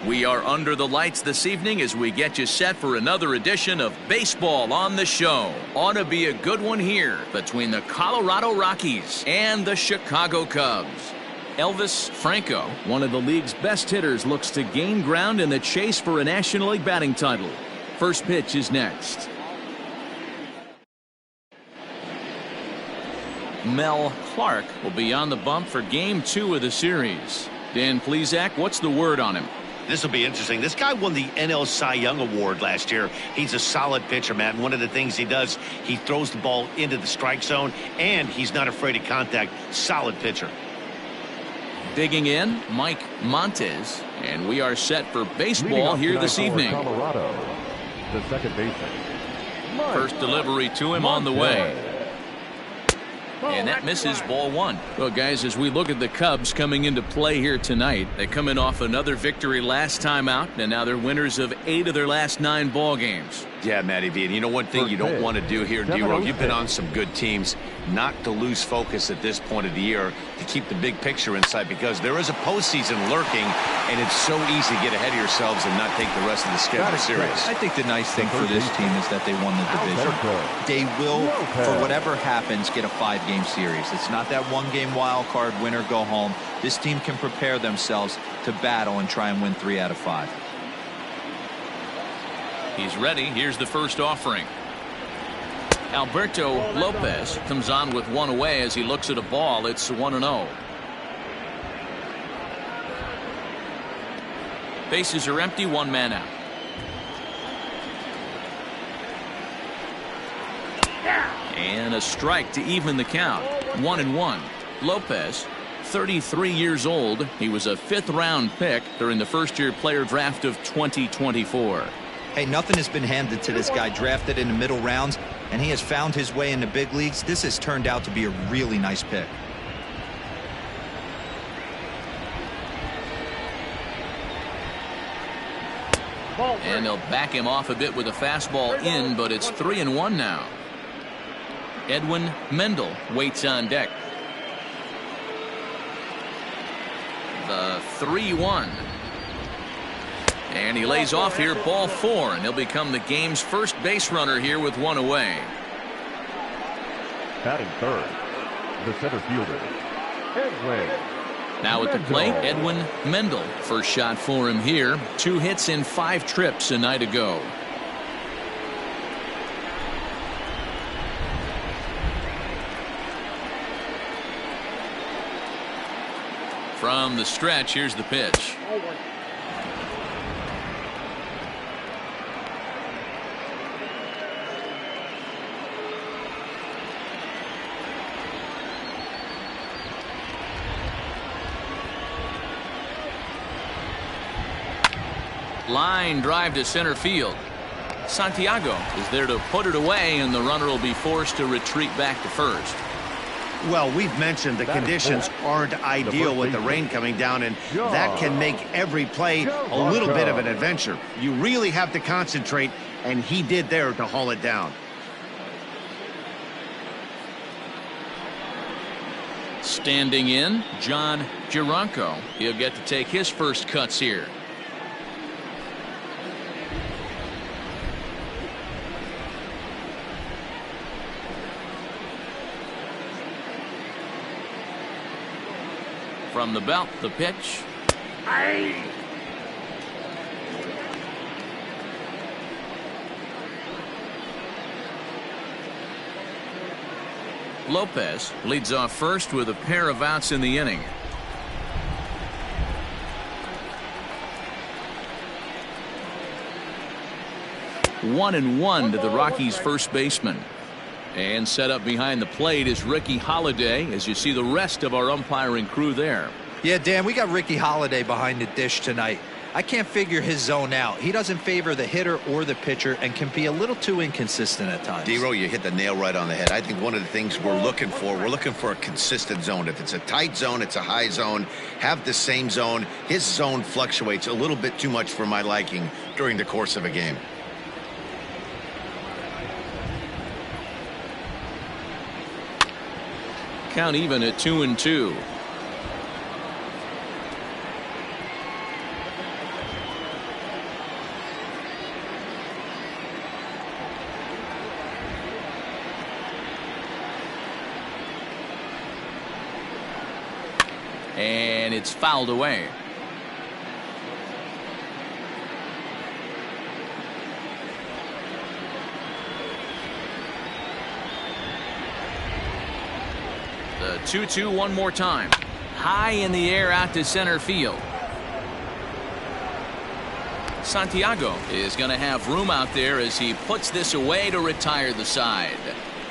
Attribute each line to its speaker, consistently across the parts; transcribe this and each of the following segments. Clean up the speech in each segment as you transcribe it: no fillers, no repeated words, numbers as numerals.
Speaker 1: We are under the lights this evening as we get you set for another edition of Baseball on the Show. Ought to be a good one here between the Colorado Rockies and the Chicago Cubs. Elvis Franco, one of the league's best hitters, looks to gain ground in the chase for a National League batting title. First pitch is next. Mel Clark will be on the bump for Game 2 of the series. Dan Plesac, what's the word on him?
Speaker 2: This will be interesting. This guy won the NL Cy Young Award last year. He's a solid pitcher, Matt. And one of the things he does, he throws the ball into the strike zone, and he's not afraid of contact. Solid pitcher.
Speaker 1: Digging in, Mike Montes, and we are set for baseball here this evening.
Speaker 3: Colorado, the second baseman.
Speaker 1: First delivery to him on the way. And that misses ball one. Well, guys, as we look at the Cubs coming into play here tonight, they come in off another victory last time out, and now they're winners of 8 of their last 9 ball games.
Speaker 4: Yeah, Matty V. And you know one thing you don't want to do here, D-Row, you've been on some good teams, not to lose focus at this point of the year, to keep the big picture in sight, because there is a postseason lurking, and it's so easy to get ahead of yourselves and not take the rest of the schedule serious.
Speaker 5: I think the nice thing for this team is that they won the division. They will, for whatever happens, get a 5-game series. It's not that 1-game wild card, win or go home. This team can prepare themselves to battle and try and win 3 out of 5.
Speaker 1: He's ready. Here's the first offering. Alberto Lopez comes on with one away as he looks at a ball. It's 1-0. Bases are empty, 1 man out. And a strike to even the count. 1-1. Lopez, 33 years old. He was a 5th-round pick during the first-year player draft of 2024.
Speaker 5: Hey, nothing has been handed to this guy. Drafted in the middle rounds, and he has found his way in the big leagues. This has turned out to be a really nice pick.
Speaker 1: And they'll back him off a bit with a fastball in, but it's 3-1 now. Edwin Mendel waits on deck. The 3-1. And he lays off here, ball 4, and he'll become the game's first base runner here with 1 away.
Speaker 3: Batting third, the center fielder, Edwin.
Speaker 1: Now at the plate, Edwin Mendel. First shot for him here. 2 hits in 5 trips a night ago. From the stretch, here's the pitch. Line drive to center field. Santiago is there to put it away, and the runner will be forced to retreat back to first.
Speaker 2: Well, we've mentioned the conditions aren't ideal with the rain coming down, and that can make every play a little bit of an adventure. You really have to concentrate, and he did there to haul it down.
Speaker 1: Standing in, John Gironco. He'll get to take his first cuts here. From the belt, the pitch. Lopez leads off first with a pair of outs in the inning. One and one to the Rockies' first baseman. And set up behind the plate is Ricky Holiday, as you see the rest of our umpiring crew there.
Speaker 5: Yeah, Dan, we got Ricky Holiday behind the dish tonight. I can't figure his zone out. He doesn't favor the hitter or the pitcher and can be a little too inconsistent at times.
Speaker 4: D-Row, you hit the nail right on the head. I think one of the things we're looking for a consistent zone. If it's a tight zone, it's a high zone. Have the same zone. His zone fluctuates a little bit too much for my liking during the course of a game.
Speaker 1: Count even at 2-2. and it's fouled away. The 2-2 one more time. High in the air out to center field. Santiago is going to have room out there as he puts this away to retire the side.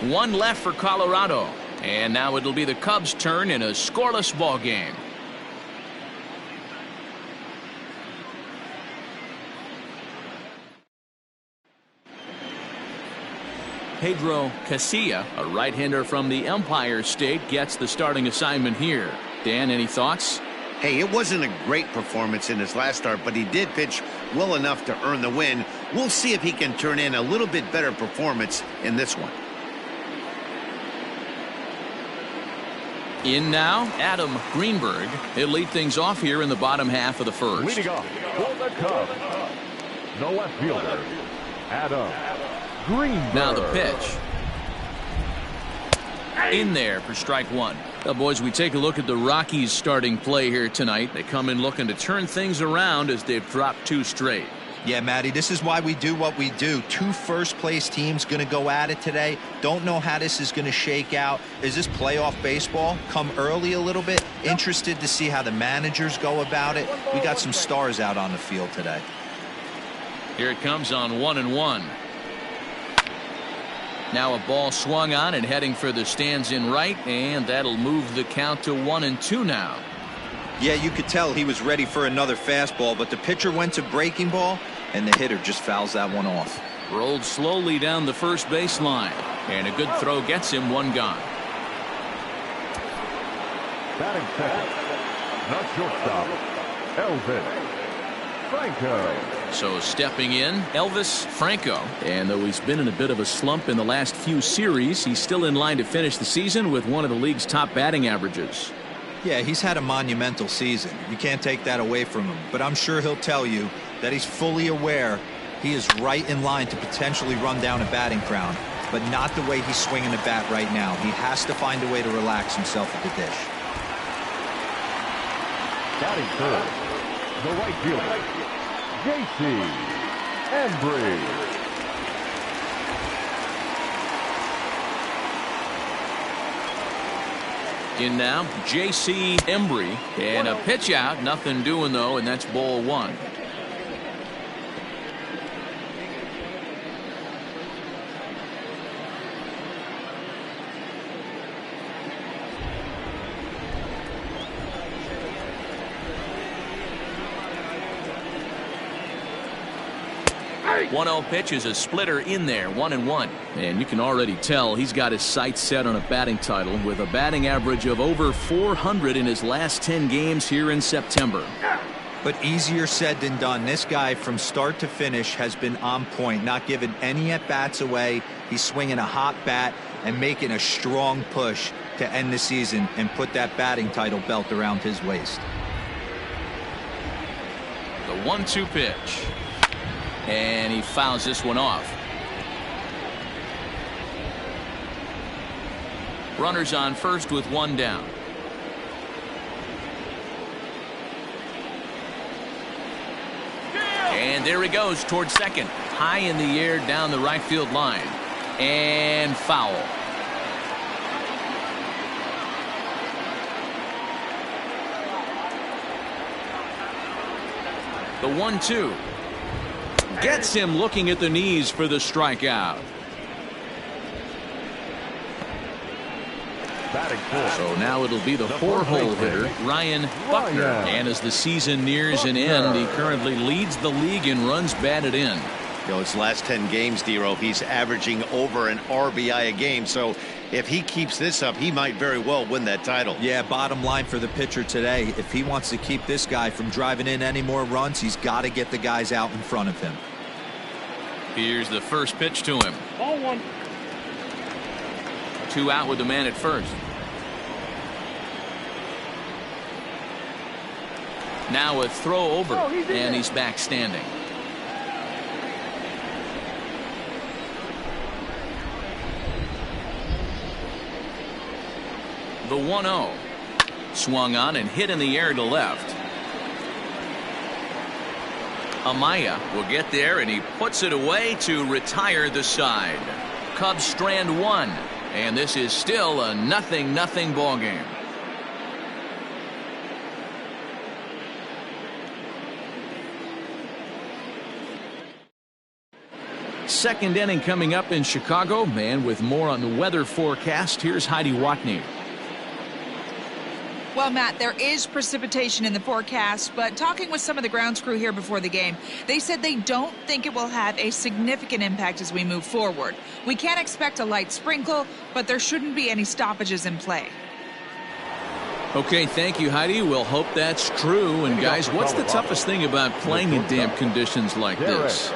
Speaker 1: One left for Colorado. And now it'll be the Cubs' turn in a scoreless ball game. Pedro Casilla, a right-hander from the Empire State, gets the starting assignment here. Dan, any thoughts?
Speaker 2: Hey, it wasn't a great performance in his last start, but he did pitch well enough to earn the win. We'll see if he can turn in a little bit better performance in this one.
Speaker 1: In now, Adam Greenberg. He'll lead things off here in the bottom half of the first.
Speaker 3: Leading off for the Cubs, the left fielder, Adam Greenberg.
Speaker 1: Now the pitch. In there for strike one. Well, boys, we take a look at the Rockies' starting play here tonight. They come in looking to turn things around as they've dropped 2 straight.
Speaker 5: Yeah, Matty, this is why we do what we do. 2 first-place teams going to go at it today. Don't know how this is going to shake out. Is this playoff baseball? Come early a little bit. Interested to see how the managers go about it. We got some stars out on the field today.
Speaker 1: Here it comes on 1-1. Now a ball swung on and heading for the stands in right, and that'll move the count to 1-2 now.
Speaker 5: Yeah, you could tell he was ready for another fastball, but the pitcher went to breaking ball, and the hitter just fouls that one off.
Speaker 1: Rolled slowly down the first baseline, and a good throw gets him 1 gone.
Speaker 3: Batting second, the shortstop, Elvis Franco.
Speaker 1: So stepping in, Elvis Franco. And though he's been in a bit of a slump in the last few series, he's still in line to finish the season with one of the league's top batting averages.
Speaker 5: Yeah, he's had a monumental season. You can't take that away from him. But I'm sure he'll tell you that he's fully aware he is right in line to potentially run down a batting crown, but not the way he's swinging the bat right now. He has to find a way to relax himself at the dish.
Speaker 3: Batting third, the right fielder, J.C. Embry.
Speaker 1: In now, J.C. Embry, and a pitch out, nothing doing though, and that's ball 1. One 1-0 pitch is a splitter in there, 1-1. And you can already tell he's got his sights set on a batting title with a batting average of over 400 in his last 10 games here in September.
Speaker 5: But easier said than done. This guy from start to finish has been on point, not giving any at-bats away. He's swinging a hot bat and making a strong push to end the season and put that batting title belt around his waist.
Speaker 1: The 1-2 pitch. And he fouls this one off. Runners on first with 1 down. And there he goes towards second. High in the air down the right field line. And foul. The 1-2. Gets him looking at the knees for the strikeout. So now it'll be the 4-hole hitter, Ryan Buckner. And as the season nears an end, he currently leads the league in runs batted in.
Speaker 2: You know, his last 10 games, Dero, he's averaging over an RBI a game. So if he keeps this up, he might very well win that title.
Speaker 5: Yeah, bottom line for the pitcher today, if he wants to keep this guy from driving in any more runs, he's got to get the guys out in front of him.
Speaker 1: Here's the first pitch to him. Ball 1. 2 out with the man at first. Now a throw over, and he's back standing. The 1-0. Swung on and hit in the air to left. Amaya will get there, and he puts it away to retire the side. Cubs strand one, and this is still a 0-0 ball game. Second inning coming up in Chicago, and with more on the weather forecast, here's Heidi Watney.
Speaker 6: Well, Matt, there is precipitation in the forecast, but talking with some of the grounds crew here before the game, they said they don't think it will have a significant impact as we move forward. We can't expect a light sprinkle, but there shouldn't be any stoppages in play.
Speaker 1: Okay, thank you, Heidi. We'll hope that's true. And guys, what's the toughest thing about playing in damp conditions like this?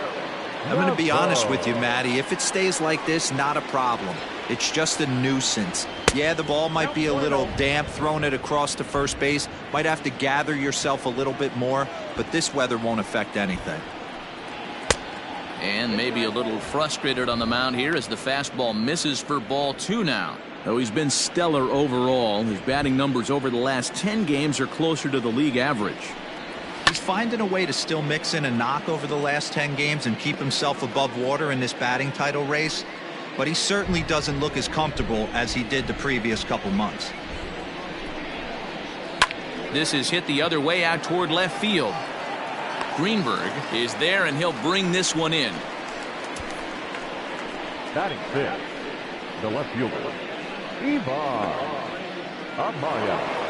Speaker 5: I'm going to be honest with you, Matty. If it stays like this, not a problem. It's just a nuisance. Yeah, the ball might be a little damp, throwing it across to first base. Might have to gather yourself a little bit more, but this weather won't affect anything.
Speaker 1: And maybe a little frustrated on the mound here as the fastball misses for ball 2 now. Though he's been stellar overall, his batting numbers over the last 10 games are closer to the league average.
Speaker 5: He's finding a way to still mix in a knock over the last 10 games and keep himself above water in this batting title race, but he certainly doesn't look as comfortable as he did the previous couple months.
Speaker 1: This is hit the other way out toward left field. Greenberg is there, and he'll bring this one in.
Speaker 3: Batting fifth, the left fielder, Amaya.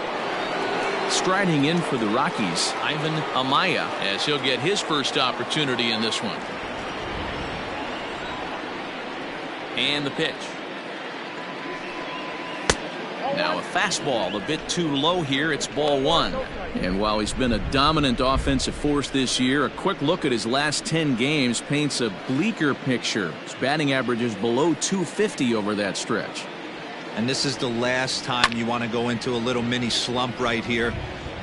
Speaker 1: Striding in for the Rockies, Ivan Amaya, as he'll get his first opportunity in this one. And the pitch. Now a fastball a bit too low here. It's ball 1. And while he's been a dominant offensive force this year, a quick look at his last 10 games paints a bleaker picture. His batting average is below 250 over that stretch.
Speaker 5: And this is the last time you want to go into a little mini slump right here.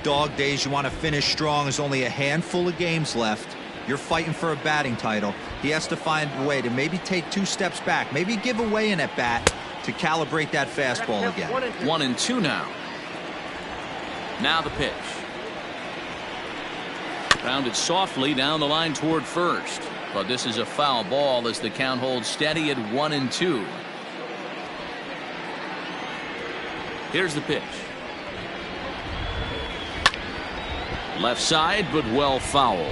Speaker 5: Dog days, you want to finish strong. There's only a handful of games left. You're fighting for a batting title. He has to find a way to maybe take 2 steps back, maybe give away an at-bat to calibrate that fastball again.
Speaker 1: 1-2 now. Now the pitch. Grounded softly down the line toward first. But this is a foul ball as the count holds steady at 1-2. Here's the pitch. Left side, but well foul.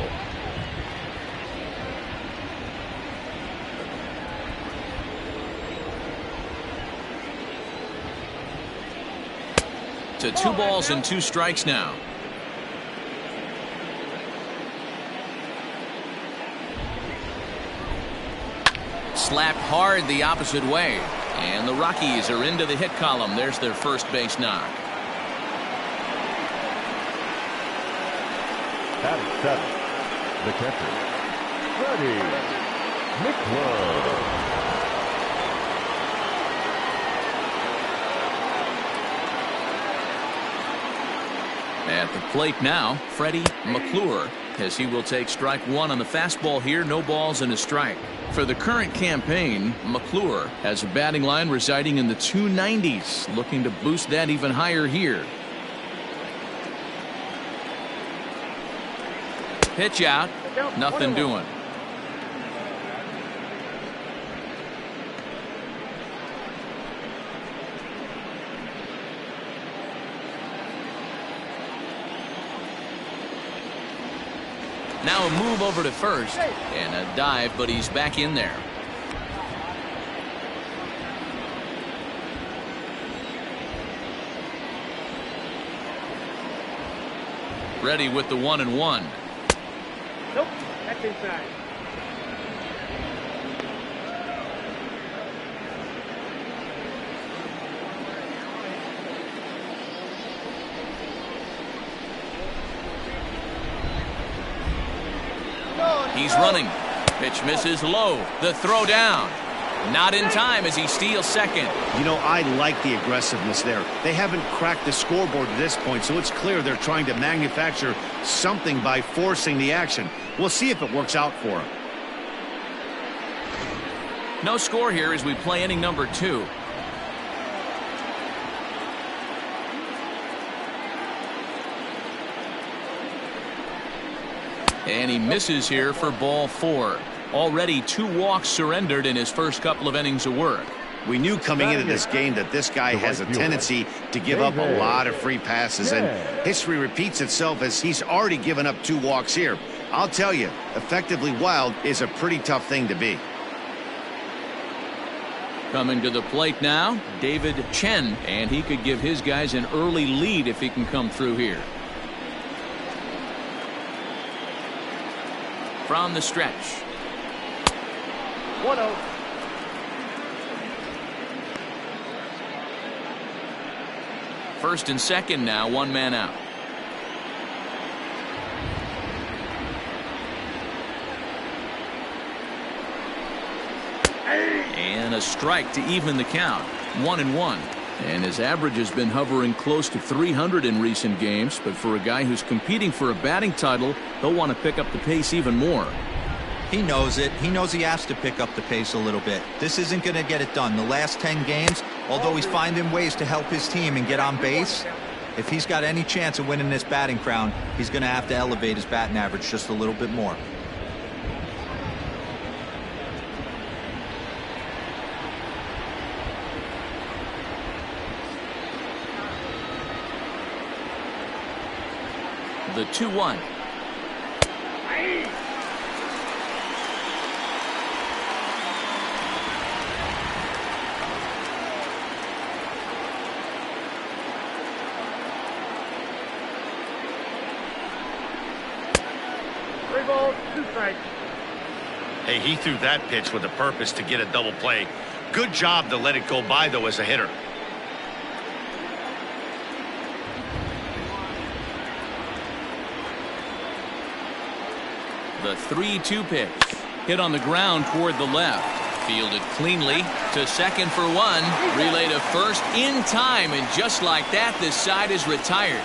Speaker 1: To 2 balls and 2 strikes now. Slapped hard the opposite way. And the Rockies are into the hit column. There's their first base knock.
Speaker 3: Batting seventh, the catcher, Freddie Mcclure.
Speaker 1: At the plate now, Freddie Mcclure, as he will take strike 1 on the fastball here. No balls and a strike. For the current campaign, Mcclure has a batting line residing in the 290s, looking to boost that even higher here. Pitch out, nothing doing. Now a move over to first and a dive, but he's back in there. Ready with the 1-1.
Speaker 7: Nope, that's inside.
Speaker 1: He's running. Pitch misses low. The throw down. Not in time as he steals second.
Speaker 2: You know, I like the aggressiveness there. They haven't cracked the scoreboard at this point, so it's clear they're trying to manufacture something by forcing the action. We'll see if it works out for them.
Speaker 1: No score here as we play inning number 2. And he misses here for ball 4. Already 2 walks surrendered in his first couple of innings of work.
Speaker 2: We knew coming into this game that this guy has a tendency to give up a lot of free passes, and history repeats itself as he's already given up 2 walks here. I'll tell you, effectively wild is a pretty tough thing to be.
Speaker 1: Coming to the plate now, David Chen, and he could give his guys an early lead if he can come through here. From the stretch.
Speaker 7: 1-0.
Speaker 1: First and second now, 1 man out. And a strike to even the count. 1-1. And his average has been hovering close to 300 in recent games, but for a guy who's competing for a batting title, he'll want to pick up the pace even more.
Speaker 5: He knows it. He knows he has to pick up the pace a little bit. This isn't going to get it done. The last 10 games, although he's finding ways to help his team and get on base, if he's got any chance of winning this batting crown, he's going to have to elevate his batting average just a little bit more.
Speaker 1: The 2-1.
Speaker 4: Hey, he threw that pitch with a purpose to get a double play. Good job to let it go by, though, as a hitter.
Speaker 1: The 3-2 pitch. Hit on the ground toward the left. Fielded cleanly to second for 1. Relay to first in time, and just like that, this side is retired.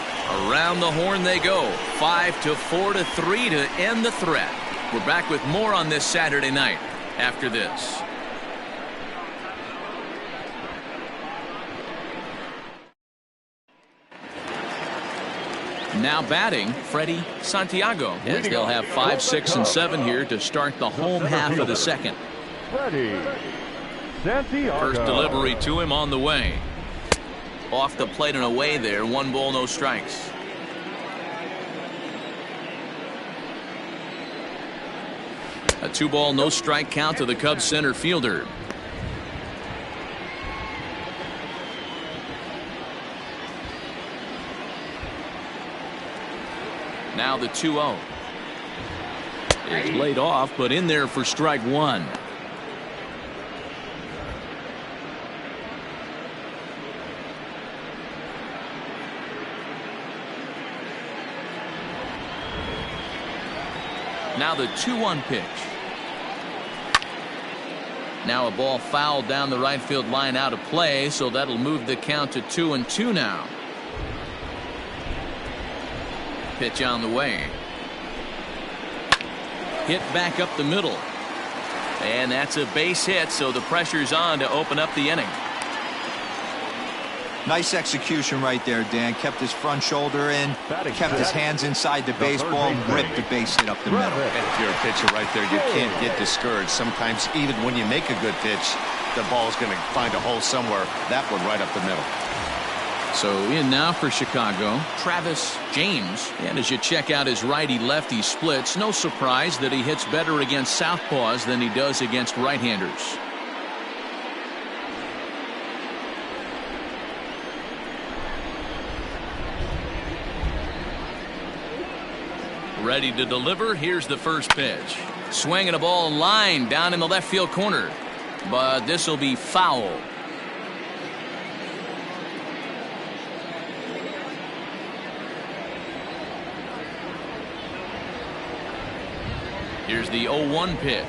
Speaker 1: Around the horn they go. 5-4-3 to end the threat. We're back with more on this Saturday night after this. Now batting, Freddie Santiago, as they'll have 5, 6, and 7 here to start the home half of the second.
Speaker 3: Freddie Santiago.
Speaker 1: First delivery to him on the way. Off the plate and away there. 1 ball, no strikes. A 2 ball, no strike count to the Cubs center fielder. Now the 2-0. It's laid off, but in there for strike 1. Now the 2-1 pitch. Now a ball fouled down the right field line out of play, so that'll move the count to 2-2 now. Pitch on the way. Hit back up the middle. And that's a base hit, so the pressure's on to open up the inning.
Speaker 5: Nice execution right there, Dan. Kept his front shoulder in, kept his hands inside the baseball, and ripped the base hit up the middle.
Speaker 4: And if you're a pitcher right there, you can't get discouraged. Sometimes even when you make a good pitch, the ball's going to find a hole somewhere. That one right up the middle.
Speaker 1: So in now for Chicago, Travis James. And as you check out his righty-lefty splits, no surprise that he hits better against southpaws than he does against right-handers. Ready to deliver. Here's the first pitch. Swinging a ball line down in the left field corner. But this will be foul. Here's the 0-1 pitch.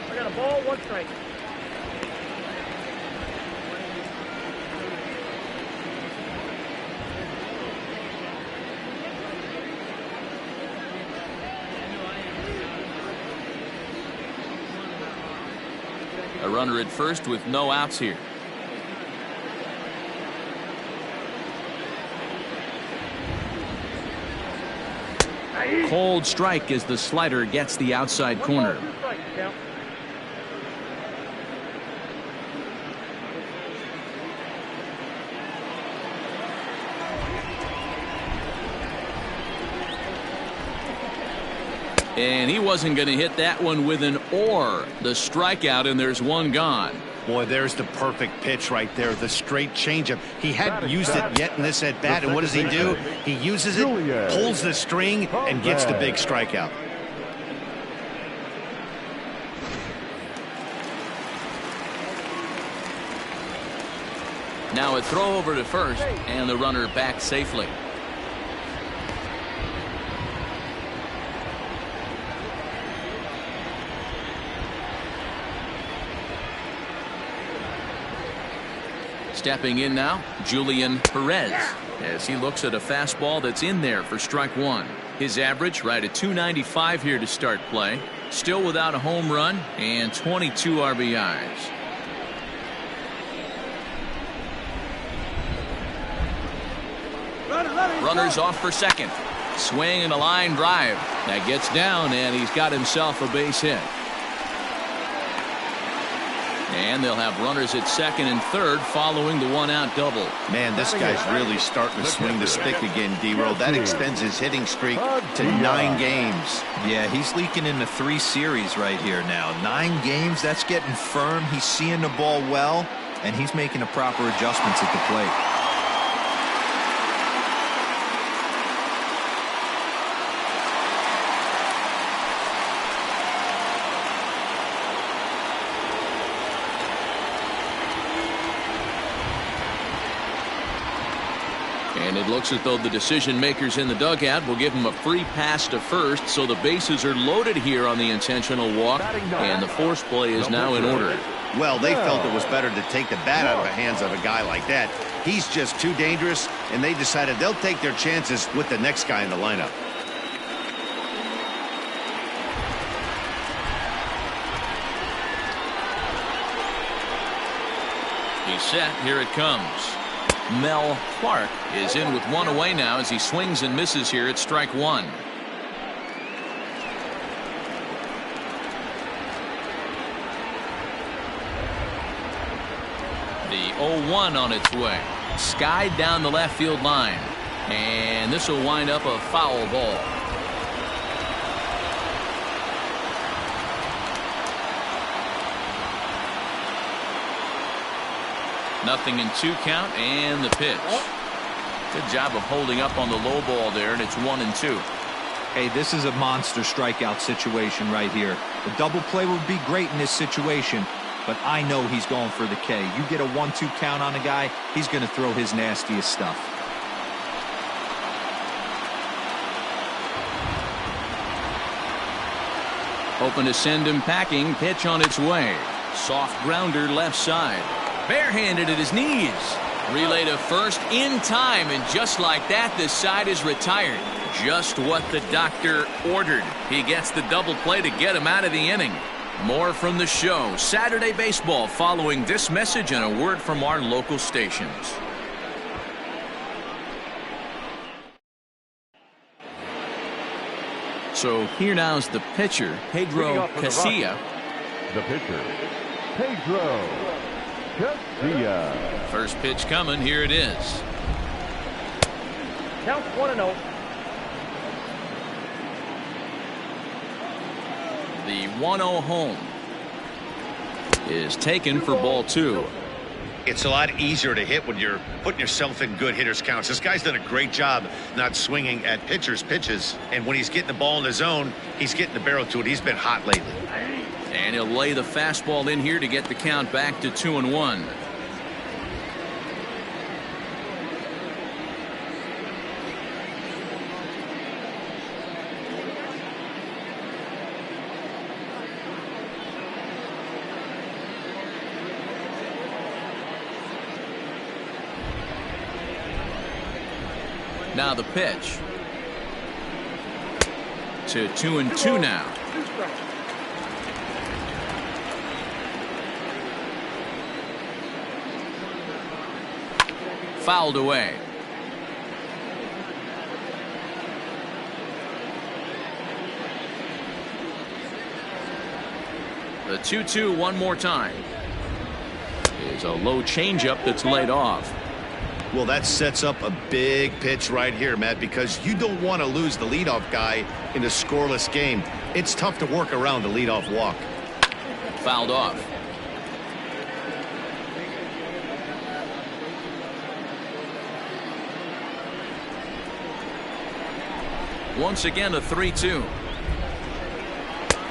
Speaker 7: I got a ball, 1 strike.
Speaker 1: A runner at first with no outs here. Cold strike as the slider gets the outside corner. And he wasn't going to hit that one with an or. The strikeout, and there's one gone.
Speaker 2: Boy, there's the perfect pitch right there, the straight changeup. He hadn't used it yet in this at-bat, and what does he do? He uses it, pulls the string, and gets the big strikeout.
Speaker 1: Now a throw over to first, and the runner back safely. Stepping in now, Julian Perez, as he looks at a fastball that's in there for strike one. His average right at .295 here to start play. Still without a home run and 22 RBIs. Runners off for second. Swing and a line drive. That gets down, and he's got himself a base hit. And they'll have runners at second and third following the one-out double.
Speaker 2: Man, this guy's really starting to swing the stick again, D-Roll. That extends his hitting streak to 9 games.
Speaker 5: Yeah, he's leaking into 3 series right here now. 9 games, that's getting firm. He's seeing the ball well, and he's making the proper adjustments at the plate.
Speaker 1: And it looks as though the decision makers in the dugout will give him a free pass to first, so the bases are loaded here on the intentional walk, and the force play is now in order.
Speaker 2: Well, they felt it was better to take the bat out of the hands of a guy like that. He's just too dangerous, and they decided they'll take their chances with the next guy in the lineup.
Speaker 1: He's set. Here it comes. Mel Clark is in with one away now as he swings and misses here at strike one. The 0-1 on its way. Skied down the left field line. And this will wind up a foul ball. Nothing in 2 count, and the pitch. Good job of holding up on the low ball there, and it's 1-2.
Speaker 5: Hey, this is a monster strikeout situation right here. The double play would be great in this situation, but I know he's going for the K. You get a 1-2 count on a guy, he's going to throw his nastiest stuff.
Speaker 1: Hoping to send him packing. Pitch on its way. Soft grounder left side. Barehanded at his knees. Relay to first in time, and just like that, this side is retired. Just what the doctor ordered. He gets the double play to get him out of the inning. More from the show. Saturday Baseball following this message and a word from our local stations. So here now is the pitcher, Pedro Casilla.
Speaker 3: The pitcher, Pedro Casilla.
Speaker 1: First pitch coming. Here it is.
Speaker 7: Count 1-0.
Speaker 1: The 1-0 home is taken for ball 2.
Speaker 2: It's a lot easier to hit when you're putting yourself in good hitters counts. This guy's done a great job not swinging at pitchers' pitches, and when he's getting the ball in the zone, he's getting the barrel to it. He's been hot lately.
Speaker 1: And he'll lay the fastball in here to get the count back to 2-1. Now the pitch to 2-2 now. Fouled away. The 2-2 one more time. Is a low changeup that's laid off.
Speaker 2: Well, that sets up a big pitch right here, Matt, because you don't want to lose the leadoff guy in a scoreless game. It's tough to work around the leadoff walk.
Speaker 1: Fouled off. Once again, a 3-2.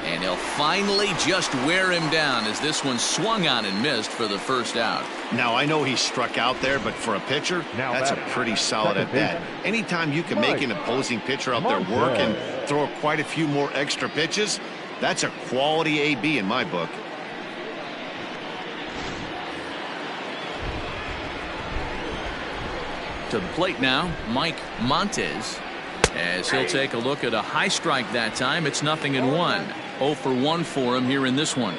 Speaker 1: And he'll finally just wear him down as this one swung on and missed for the first out.
Speaker 2: Now, I know he struck out there, but for a pitcher, that's a pretty solid at bat. Anytime you can make an opposing pitcher out there work and throw quite a few more extra pitches, that's a quality AB in my book.
Speaker 1: To the plate now, Mike Montes, as he'll take a look at a high strike that time. It's 0-1. 0 for 1 for him here in this one.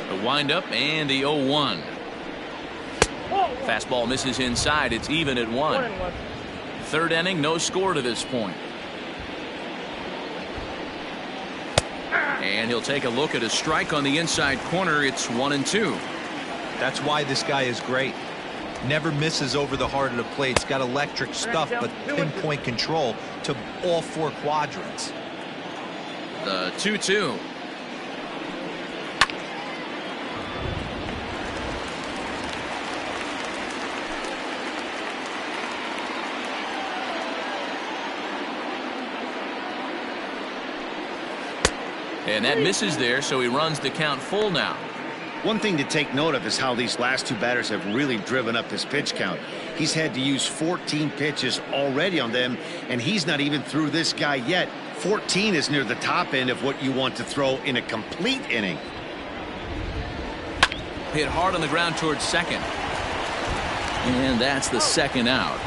Speaker 1: The windup and the 0-1. Fastball misses inside. It's even at 1. Third inning, no score to this point. And he'll take a look at a strike on the inside corner. It's 1-2.
Speaker 5: That's why this guy is great. Never misses over the heart of the plate. He's got electric stuff, but pinpoint control to all 4 quadrants.
Speaker 1: The 2-2. And that misses there, so he runs the count full now.
Speaker 2: One thing to take note of is how these last 2 batters have really driven up his pitch count. He's had to use 14 pitches already on them, and he's not even through this guy yet. 14 is near the top end of what you want to throw in a complete inning.
Speaker 1: Hit hard on the ground towards second. And that's the second out.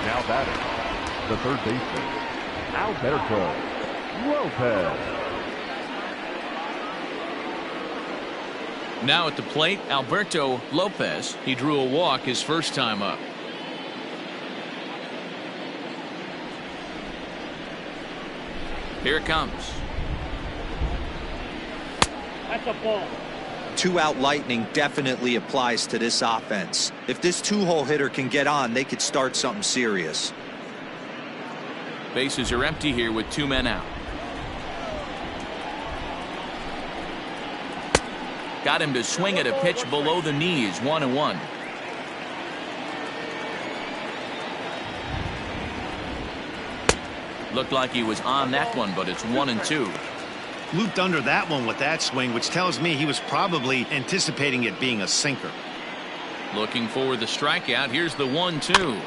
Speaker 3: Now batting, the third baseman, Alberto Lopez.
Speaker 1: Now at the plate, Alberto Lopez. He drew a walk his first time up. Here it comes.
Speaker 7: That's a ball.
Speaker 5: 2-out lightning definitely applies to this offense. If this 2-hole hitter can get on, they could start something serious.
Speaker 1: Bases are empty here with 2 men out. Got him to swing at a pitch below the knees. 1-1. Looked like he was on that one, but it's 1-2.
Speaker 2: Looped under that one with that swing, which tells me he was probably anticipating it being a sinker.
Speaker 1: Looking for the strikeout. Here's the 1-2.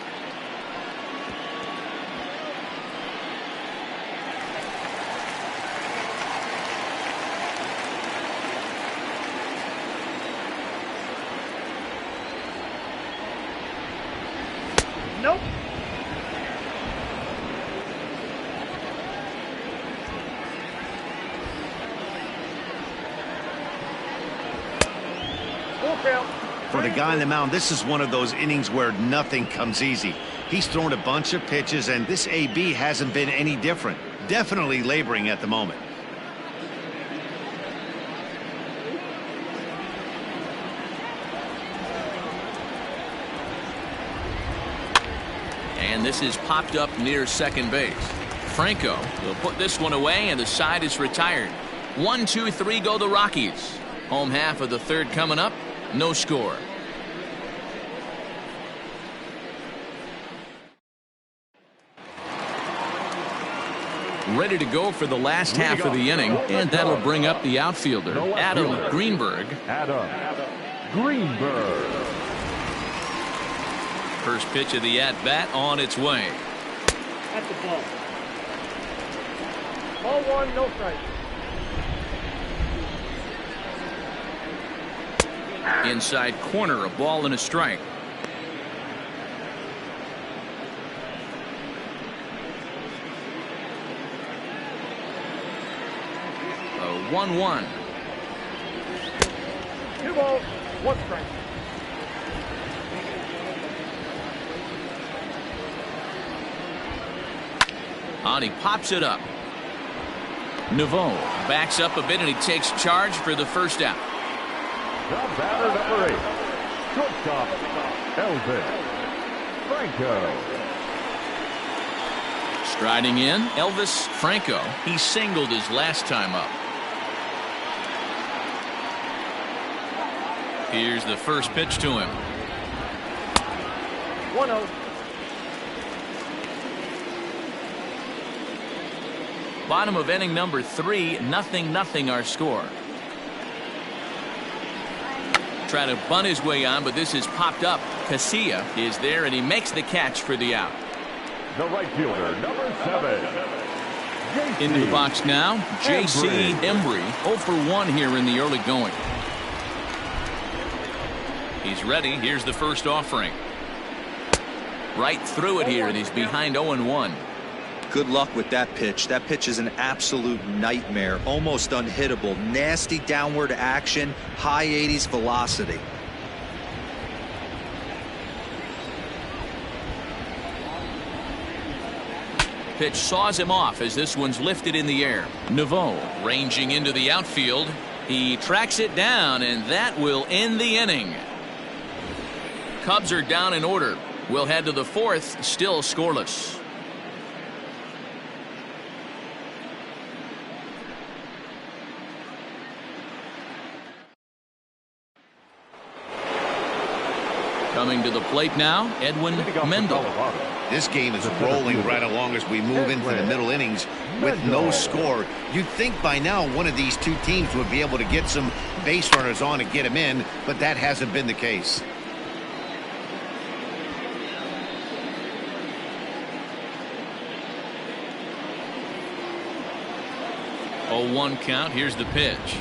Speaker 7: Nope. Full count.
Speaker 2: For the guy on the mound, this is one of those innings where nothing comes easy. He's thrown a bunch of pitches, and this AB hasn't been any different. Definitely laboring at the moment.
Speaker 1: And this is popped up near second base. Franco will put this one away, and the side is retired. 1-2-3 go the Rockies. Home half of the third coming up. No score. Ready to go for the last half of the inning, and that'll bring up the outfielder, Adam Greenberg.
Speaker 3: Adam Greenberg.
Speaker 1: First pitch of the at-bat on its way.
Speaker 7: That's a ball. Ball 1, no strike.
Speaker 1: Inside corner, a ball and a strike. A 1-1.
Speaker 7: 2 balls, 1 strike.
Speaker 1: And he pops it up. Naveau backs up a bit and he takes charge for the first out.
Speaker 3: The batter, number 8, shortstop, Elvis Franco.
Speaker 1: Striding in, Elvis Franco. He singled his last time up. Here's the first pitch to him.
Speaker 7: 1-0.
Speaker 1: Bottom of inning number 3, 0-0 our score. Trying to bunt his way on, but this is popped up. Casilla is there, and he makes the catch for the out.
Speaker 3: The right fielder, number 7.
Speaker 1: Into the box now, J.C. Embry, 0 for 1 here in the early going. He's ready. Here's the first offering. Right through it here, and he's behind 0-1.
Speaker 5: Good luck with that pitch. That pitch is an absolute nightmare. Almost unhittable. Nasty downward action. High 80s velocity.
Speaker 1: Pitch saws him off as this one's lifted in the air. Naveau ranging into the outfield. He tracks it down, and that will end the inning. Cubs are down in order. We'll head to the 4th, still scoreless. Coming to the plate now, Edwin Mendel.
Speaker 2: This game is rolling right along as we move into the middle innings with no score. You'd think by now one of these two teams would be able to get some base runners on and get them in, but that hasn't been the case.
Speaker 1: Oh, 1 count. Here's the pitch.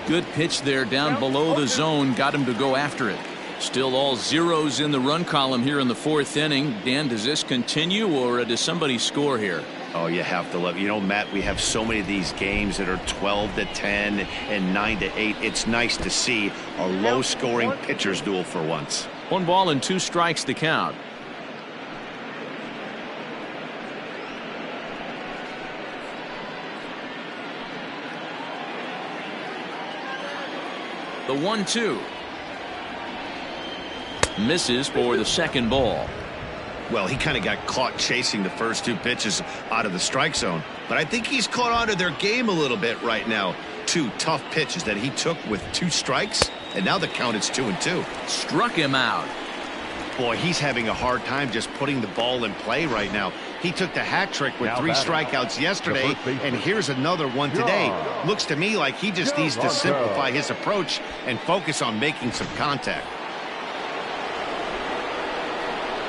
Speaker 1: Good pitch there down below the zone. Got him to go after it. Still all zeros in the run column here in the 4th inning. Dan, does this continue or does somebody score here?
Speaker 2: Oh, you have to love. You know, Matt, we have so many of these games that are 12-10 and 9-8. It's nice to see a low-scoring pitcher's duel for once.
Speaker 1: 1 ball and 2 strikes the count. The 1-2. Misses for the second ball.
Speaker 2: Well, he kind of got caught chasing the first 2 pitches out of the strike zone. But I think he's caught on to their game a little bit right now. 2 tough pitches that he took with 2 strikes. And now the count is 2-2.
Speaker 1: Struck him out.
Speaker 2: Boy, he's having a hard time just putting the ball in play right now. He took the hat trick with 3 strikeouts yesterday, and here's another one today. Looks to me like he just needs to simplify his approach and focus on making some contact.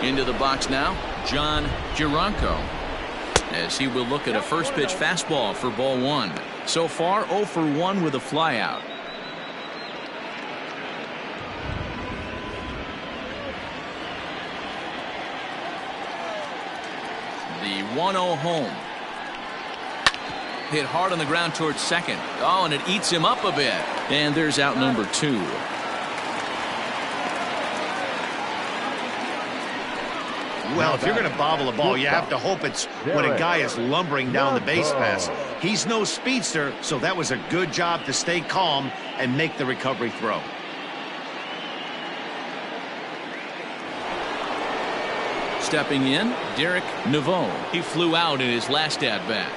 Speaker 1: Into the box now, John Gironco, as he will look at a first pitch fastball for ball 1. So far 0 for 1 with a flyout. The 1-0 home. Hit hard on the ground towards second. Oh, and it eats him up a bit. And there's out number 2.
Speaker 2: Well, if you're going to bobble a ball, you have to hope it's when a guy is lumbering down the base pass. He's no speedster, so that was a good job to stay calm and make the recovery throw.
Speaker 1: Stepping in, Derek Naveau. He flew out in his last at-bat.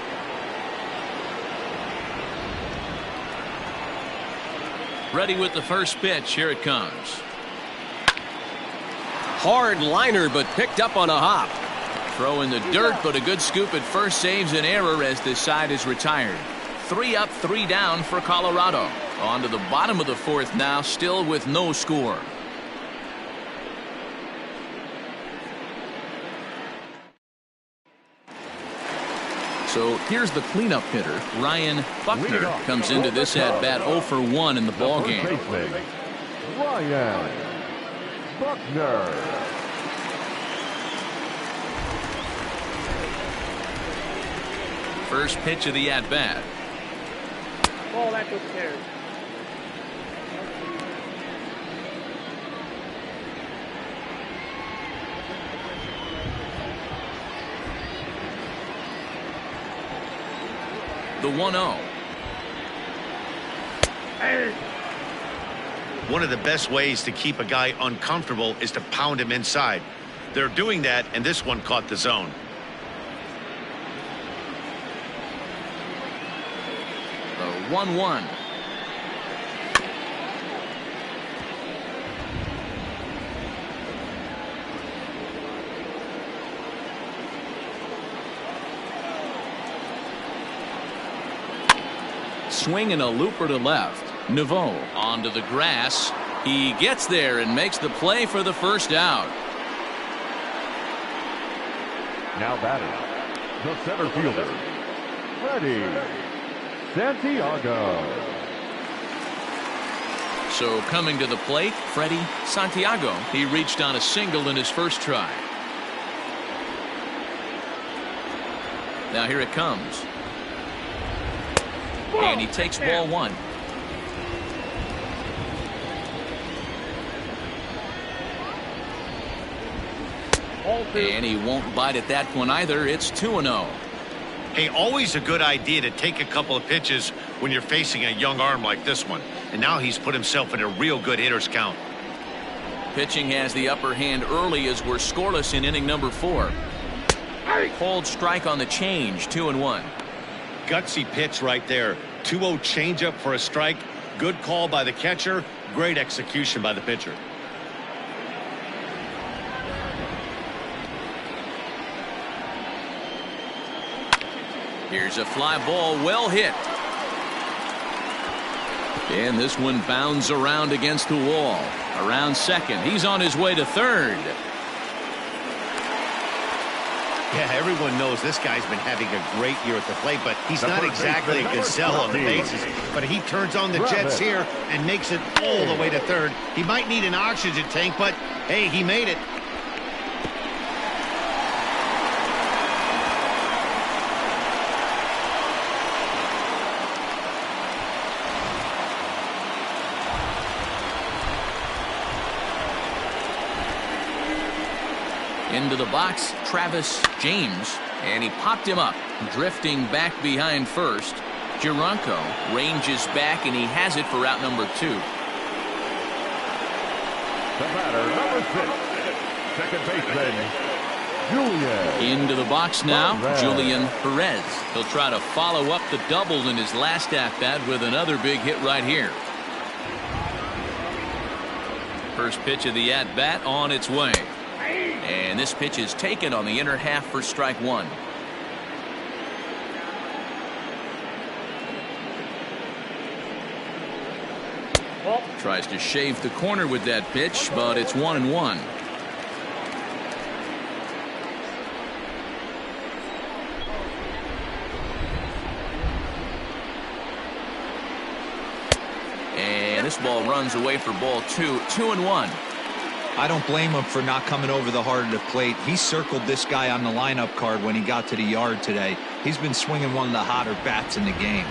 Speaker 1: Ready with the first pitch. Here it comes.
Speaker 8: Hard liner, but picked up on a hop.
Speaker 1: Throw in the dirt, but a good scoop at first saves an error as this side is retired. 3 up, 3 down for Colorado. On to the bottom of the 4th now, still with no score. So here's the cleanup hitter. Ryan Buckner comes into this at-bat 0 for 1 in the ballgame.
Speaker 3: Ryan Buckner.
Speaker 1: First pitch of the at-bat.
Speaker 7: Ball that goes there.
Speaker 1: The 1-0.
Speaker 2: One of the best ways to keep a guy uncomfortable is to pound him inside. They're doing that, and this one caught the zone.
Speaker 1: The 1-1. Swing and a looper to left. Nouveau onto the grass. He gets there and makes the play for the first out.
Speaker 3: Now batting, the center fielder, Freddie Santiago.
Speaker 1: So coming to the plate, Freddie Santiago. He reached on a single in his first try. Now here it comes. And he takes ball one. And he won't bite at that one either. It's 2-0.
Speaker 2: Hey, always a good idea to take a couple of pitches when you're facing a young arm like this one. And now he's put himself in a real good hitter's count.
Speaker 1: Pitching has the upper hand early as we're scoreless in inning number 4. Hold strike on the change, 2-1.
Speaker 2: Gutsy pitch right there. 2-0 changeup for a strike. Good call by the catcher. Great execution by the pitcher.
Speaker 1: Here's a fly ball, well hit. And this one bounds around against the wall. Around second. He's on his way to third.
Speaker 2: Yeah, everyone knows this guy's been having a great year at the plate, but he's not exactly a gazelle on the bases. But he turns on the jets here and makes it all the way to third. He might need an oxygen tank, but hey, he made it.
Speaker 1: Into the box, Travis James, and he popped him up, drifting back behind first. Gironco ranges back, and he has it for out number 2.
Speaker 3: The batter, number 6, second baseman, Julian.
Speaker 1: Into the box now,
Speaker 3: Perez.
Speaker 1: Julian Perez. He'll try to follow up the double in his last at-bat with another big hit right here. First pitch of the at-bat on its way. And this pitch is taken on the inner half for strike 1. Tries to shave the corner with that pitch, but it's 1-1. And this ball runs away for ball 2. 2-1.
Speaker 5: I don't blame him for not coming over the heart of the plate. He circled this guy on the lineup card when he got to the yard today. He's been swinging one of the hotter bats in the game.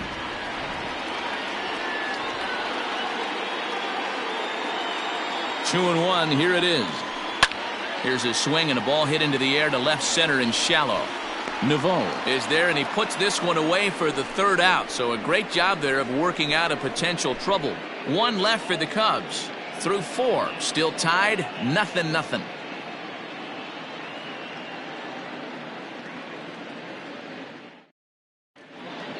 Speaker 1: Two and one. Here it is. Here's a swing and a ball hit into the air to left center and shallow. Nouveau is there, and he puts this one away for the third out. So a great job there of working out a potential trouble. One left for the Cubs. Through 4, still tied, 0-0.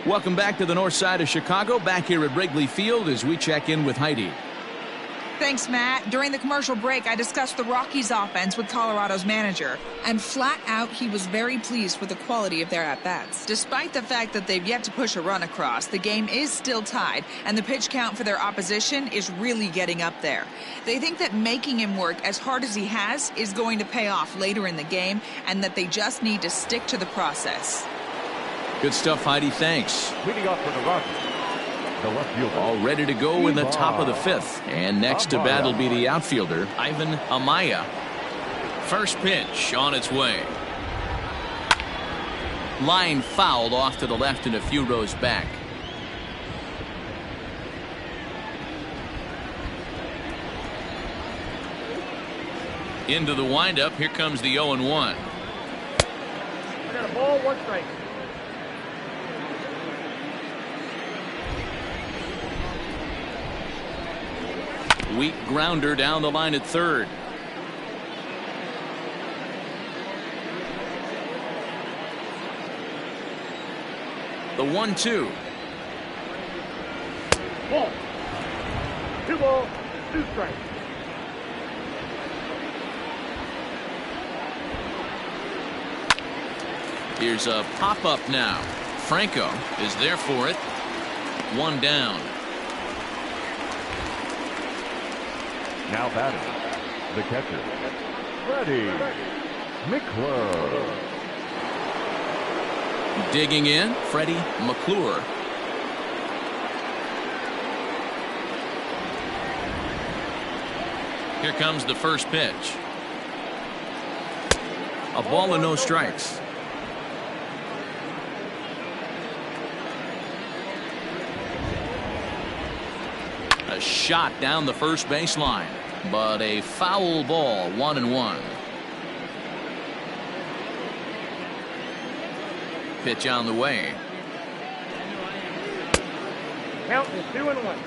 Speaker 1: Welcome back to the north side of Chicago, back here at Wrigley Field as we check in with Heidi.
Speaker 6: Thanks, Matt. During the commercial break, I discussed the Rockies offense with Colorado's manager, and flat out, he was very pleased with the quality of their at-bats. Despite the fact that they've yet to push a run across, the game is still tied, and the pitch count for their opposition is really getting up there. They think that making him work as hard as he has is going to pay off later in the game, and that they just need to stick to the process.
Speaker 1: Good stuff, Heidi. Thanks.
Speaker 3: Leading off for the Rockies, the left fielder,
Speaker 1: all ready to go in the top of the 5th. And next to bat will be the outfielder, Ivan Amaya. First pitch on its way. Line fouled off to the left and a few rows back. Into the windup. Here comes the 0-1.
Speaker 7: I got a ball, 1 strike.
Speaker 1: Weak grounder down the line at third. The 1-2.
Speaker 7: Ball. 2 balls, 2 strikes.
Speaker 1: Here's a pop-up now. Franco is there for it. 1 down.
Speaker 3: Now batting, the catcher, Freddie Mcclure.
Speaker 1: Digging in, Freddie Mcclure. Here comes the first pitch. A ball and no strikes. A shot down the first baseline, but a foul ball. 1-1. Pitch on the way.
Speaker 7: Count is 2-1.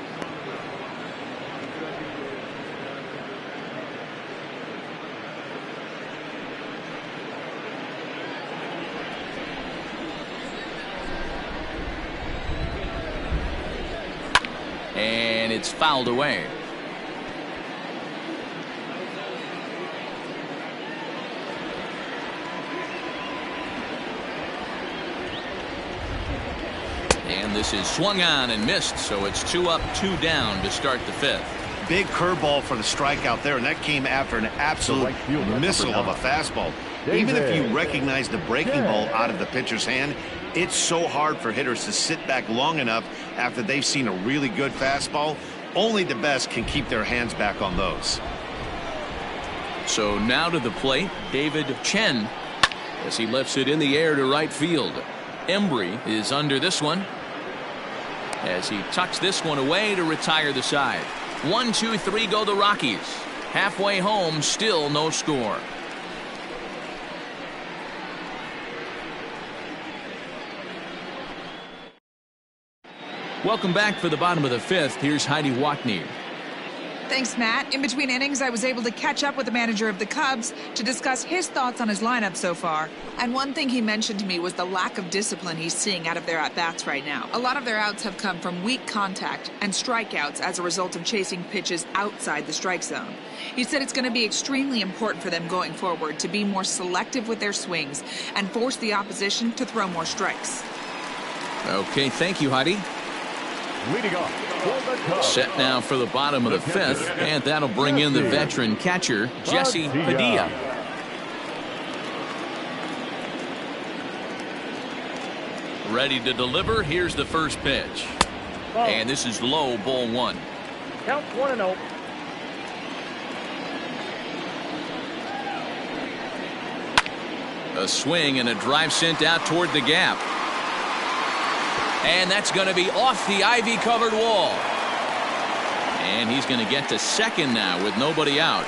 Speaker 1: And it's fouled away. And this is swung on and missed, so it's 2 up, 2 down to start the 5th.
Speaker 2: Big curveball for the strikeout there, and that came after an absolute missile of a fastball. Even if you recognize the breaking ball out of the pitcher's hand, it's so hard for hitters to sit back long enough after they've seen a really good fastball. Only the best can keep their hands back on those.
Speaker 1: So now to the plate, David Chen, as he lifts it in the air to right field. Embry is under this one as he tucks this one away to retire the side. 1, 2, 3 go the Rockies. Halfway home, still no score. Welcome back for the bottom of the 5th. Here's Heidi Watney.
Speaker 6: Thanks, Matt. In between innings, I was able to catch up with the manager of the Cubs to discuss his thoughts on his lineup so far. And one thing he mentioned to me was the lack of discipline he's seeing out of their at-bats right now. A lot of their outs have come from weak contact and strikeouts as a result of chasing pitches outside the strike zone. He said it's going to be extremely important for them going forward to be more selective with their swings and force the opposition to throw more strikes.
Speaker 1: Okay, thank you, Heidi.
Speaker 3: Leading off for the Cubs.
Speaker 1: Set now for the bottom of the 5th, and that'll bring in the veteran catcher, Jesse Padilla. Ready to deliver. Here's the first pitch. And this is low, ball 1.
Speaker 7: Count 1-0.
Speaker 1: A swing and a drive sent out toward the gap. And that's going to be off the ivy-covered wall. And he's going to get to second now with nobody out.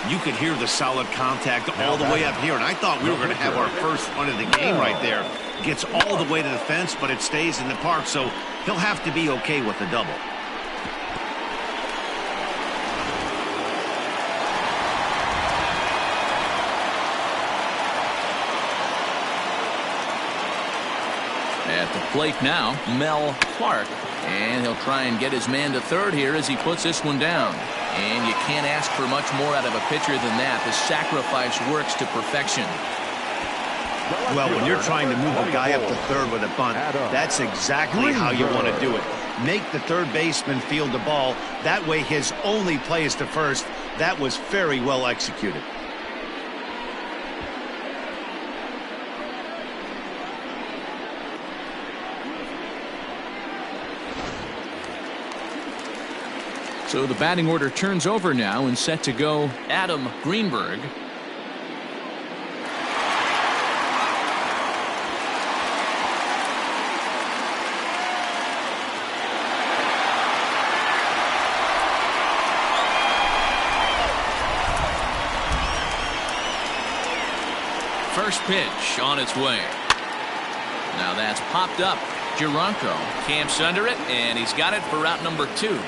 Speaker 2: You could hear the solid contact all the way up here, and I thought we were going to have our first run of the game right there. Gets all the way to the fence, but it stays in the park, so he'll have to be okay with the double.
Speaker 1: At the plate now, Mel Clark, and he'll try and get his man to third here as he puts this one down. And you can't ask for much more out of a pitcher than that. The sacrifice works to perfection.
Speaker 2: Well, when you're trying to move a guy up to third with a bunt, that's exactly how you want to do it. Make the third baseman field the ball. That way his only play is to first. That was very well executed.
Speaker 1: So the batting order turns over now and set to go Adam Greenberg. First pitch on its way. Now that's popped up. Geronko camps under it, and he's got it for route number 2.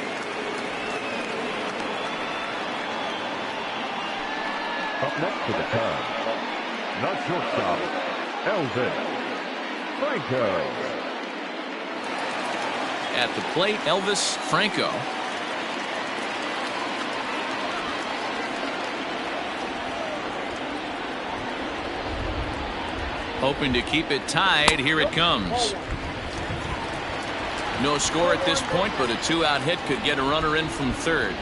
Speaker 3: Up next for the Cubs, the shortstop, Elvis Franco.
Speaker 1: At the plate, Elvis Franco. Hoping to keep it tied. Here it comes. No score at this point, but a two-out hit could get a runner in from third.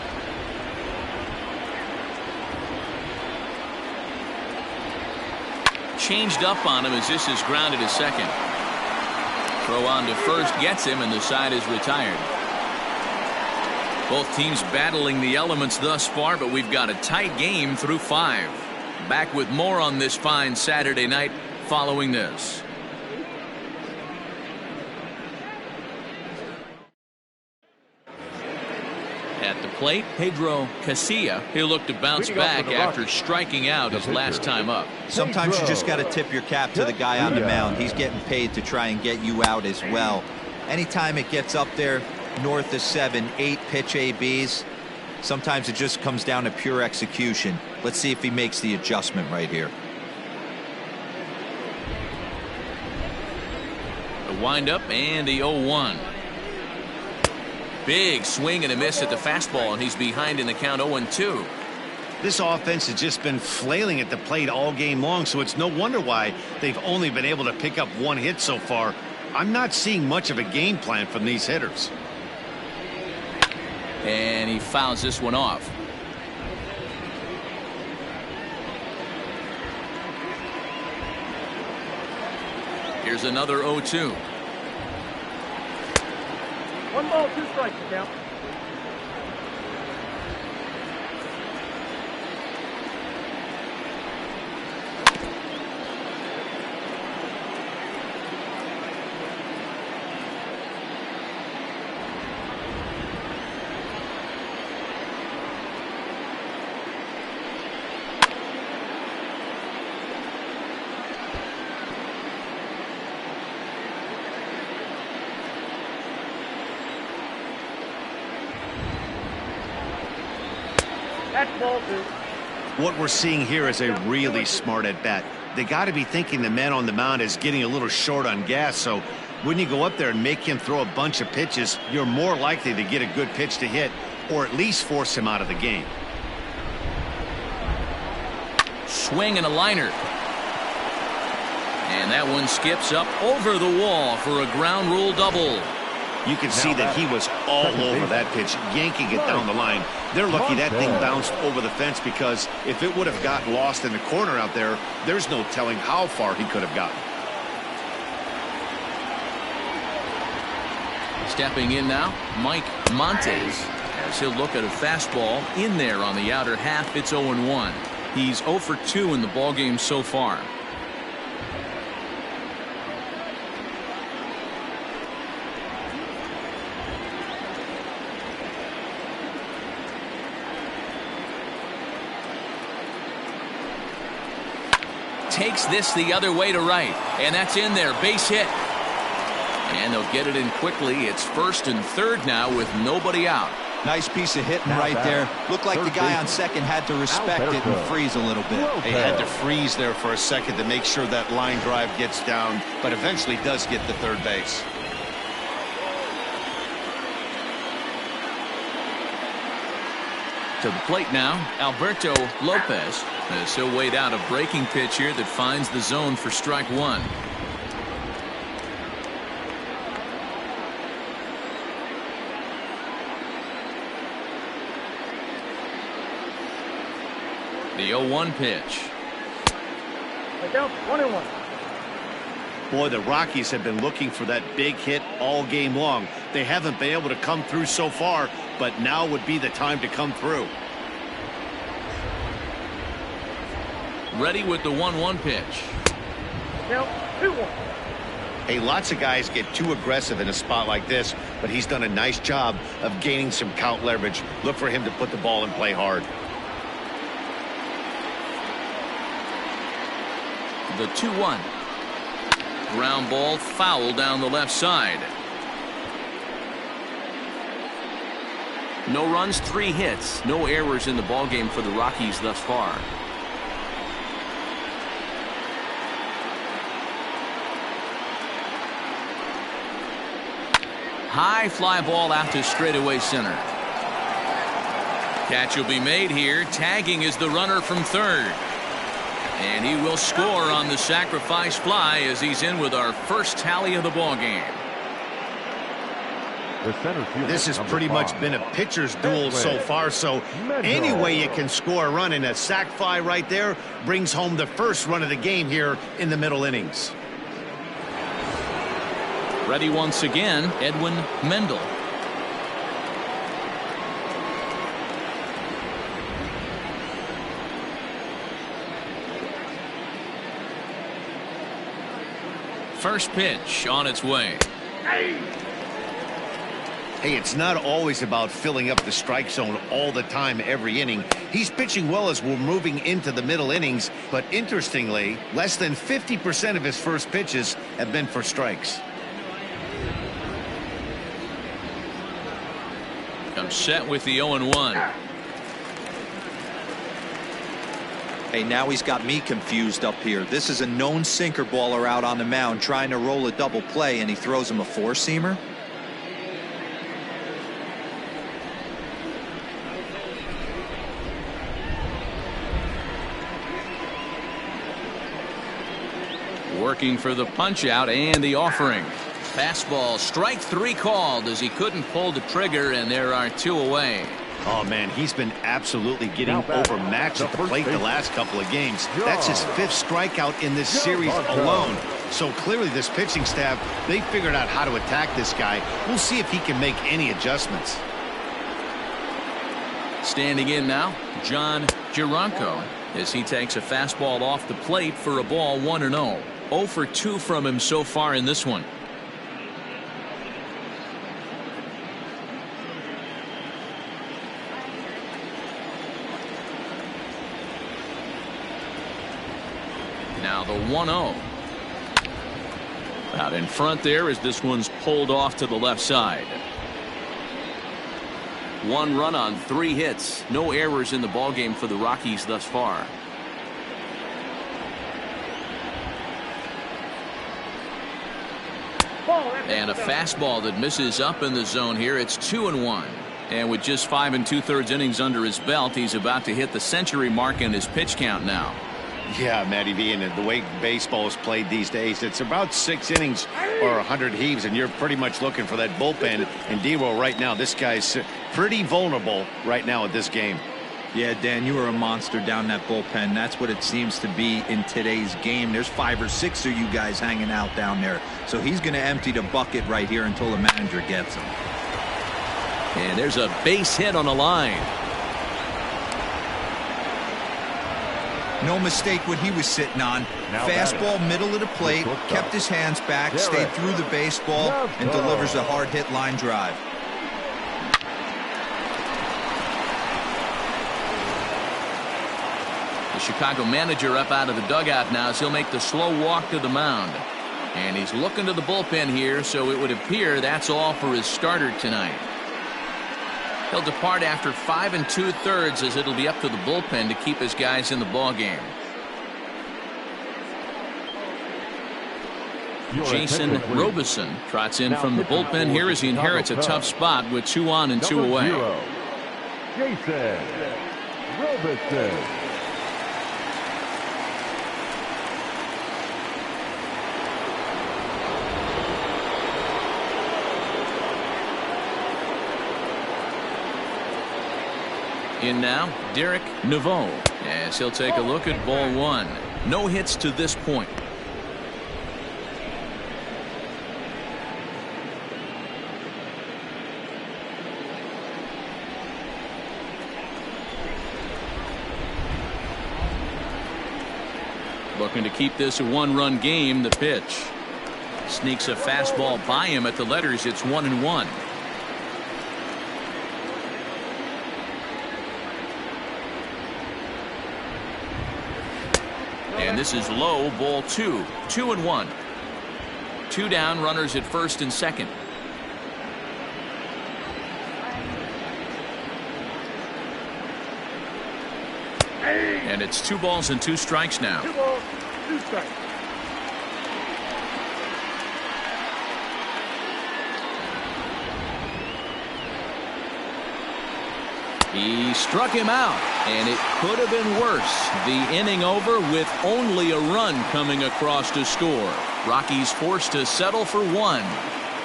Speaker 1: Changed up on him as this is grounded to second. Throw on to first gets him, and the side is retired. Both teams battling the elements thus far, but we've got a tight game through 5. Back with more on this fine Saturday night following this. At the plate, Pedro Casilla. He'll look to bounce back after striking out his last time up.
Speaker 5: Sometimes you just got to tip your cap to the guy on the mound. He's getting paid to try and get you out as well. Anytime it gets up there north of 7, 8 pitch ABs, sometimes it just comes down to pure execution. Let's see if he makes the adjustment right here.
Speaker 1: The windup and the 0-1. Big swing and a miss at the fastball, and he's behind in the count 0-2.
Speaker 2: This offense has just been flailing at the plate all game long, so it's no wonder why they've only been able to pick up 1 hit so far. I'm not seeing much of a game plan from these hitters.
Speaker 1: And he fouls this one off. Here's another 0-2.
Speaker 7: 1 ball, 2 strikes, count.
Speaker 2: What we're seeing here is a really smart at bat. They got to be thinking the man on the mound is getting a little short on gas, so when you go up there and make him throw a bunch of pitches, you're more likely to get a good pitch to hit or at least force him out of the game.
Speaker 1: Swing and a liner. And that one skips up over the wall for a ground rule double.
Speaker 2: You can see that he was all over that pitch, yanking it down the line. They're lucky that thing bounced over the fence, because if it would have gotten lost in the corner out there, there's no telling how far he could have gotten.
Speaker 1: Stepping in now, Mike Montes, as he'll look at a fastball in there on the outer half. It's 0-1. He's 0 for 2 in the ballgame so far. Takes this the other way to right, and that's in there. Base hit, and they'll get it in quickly. It's first and third now with nobody out.
Speaker 5: Nice piece of hitting right there. Looked like the guy on second had to respect it and freeze a little bit.
Speaker 2: He had to freeze there for a second to make sure that line drive gets down, but eventually does get to third base.
Speaker 1: To the plate now, Alberto Lopez, as he'll wait out a breaking pitch here that finds the zone for strike 1. The 0-1 pitch.
Speaker 7: Count 1-1.
Speaker 2: Boy, the Rockies have been looking for that big hit all game long. They haven't been able to come through so far, but now would be the time to come through.
Speaker 1: Ready with the 1-1 pitch.
Speaker 7: Count 2-1.
Speaker 2: Hey, lots of guys get too aggressive in a spot like this, but he's done a nice job of gaining some count leverage. Look for him to put the ball in play hard.
Speaker 1: The 2-1. Ground ball foul down the left side. No runs, 3 hits. No errors in the ballgame for the Rockies thus far. High fly ball out to straightaway center. Catch will be made here. Tagging is the runner from third. And he will score on the sacrifice fly as he's in with our first tally of the ball game.
Speaker 2: This has pretty much been a pitcher's duel so far, so any way you can score a run, in a sac fly right there brings home the first run of the game here in the middle innings.
Speaker 1: Ready once again, Edwin Mendel. First pitch on its way.
Speaker 2: Hey, it's not always about filling up the strike zone all the time every inning. He's pitching well as we're moving into the middle innings, but interestingly, less than 50% of his first pitches have been for strikes.
Speaker 1: I'm set with the 0-1.
Speaker 5: Hey, now he's got me confused up here. This is a known sinker baller out on the mound trying to roll a double play, and he throws him a four-seamer.
Speaker 1: Working for the punch out and the offering. Fastball, strike three called as he couldn't pull the trigger, and there are two away.
Speaker 2: Oh man, he's been absolutely getting overmatched at the plate the last couple of games. That's his fifth strikeout in this series alone. So clearly this pitching staff, they figured out how to attack this guy. We'll see if he can make any adjustments.
Speaker 1: Standing in now, John Gironco, as he takes a fastball off the plate for a ball 1-0. 0 for 2 from him so far in this one. Now the 1-0. Out in front there as this one's pulled off to the left side. 1 run on 3 hits. No errors in the ballgame for the Rockies thus far. And a fastball that misses up in the zone here. It's 2-1. And with just 5 2/3 innings under his belt, he's about to hit the century mark in his pitch count now.
Speaker 2: Yeah, Matty V, and the way baseball is played these days, it's about 6 innings or 100 heaves, and you're pretty much looking for that bullpen. And D-Roll right now, this guy's pretty vulnerable right now at this game.
Speaker 5: Yeah, Dan, you are a monster down that bullpen. That's what it seems to be in today's game. There's 5 or 6 of you guys hanging out down there. So he's going to empty the bucket right here until the manager gets him.
Speaker 1: And there's a base hit on the line.
Speaker 5: No mistake what he was sitting on. Fastball, middle of the plate, kept his hands back, stayed through the baseball, and delivers a hard hit line drive.
Speaker 1: The Chicago manager up out of the dugout now as he'll make the slow walk to the mound. And he's looking to the bullpen here, so it would appear that's all for his starter tonight. He'll depart after 5 2/3 as it'll be up to the bullpen to keep his guys in the ballgame. Jason Robison trots in from the bullpen here as he inherits a tough spot with 2 on and 2 away.
Speaker 3: Jason Robison.
Speaker 1: In now, Derek Naveau, as he'll take a look at ball 1. No hits to this point. Looking to keep this a 1-run game. The pitch sneaks a fastball by him at the letters. It's 1-1. And this is low, ball 2. 2-1. 2 down, runners at first and second. And it's 2 balls and 2 strikes now.
Speaker 7: 2 balls, 2 strikes.
Speaker 1: He struck him out, and it could have been worse. The inning over with only a run coming across to score. Rockies forced to settle for one.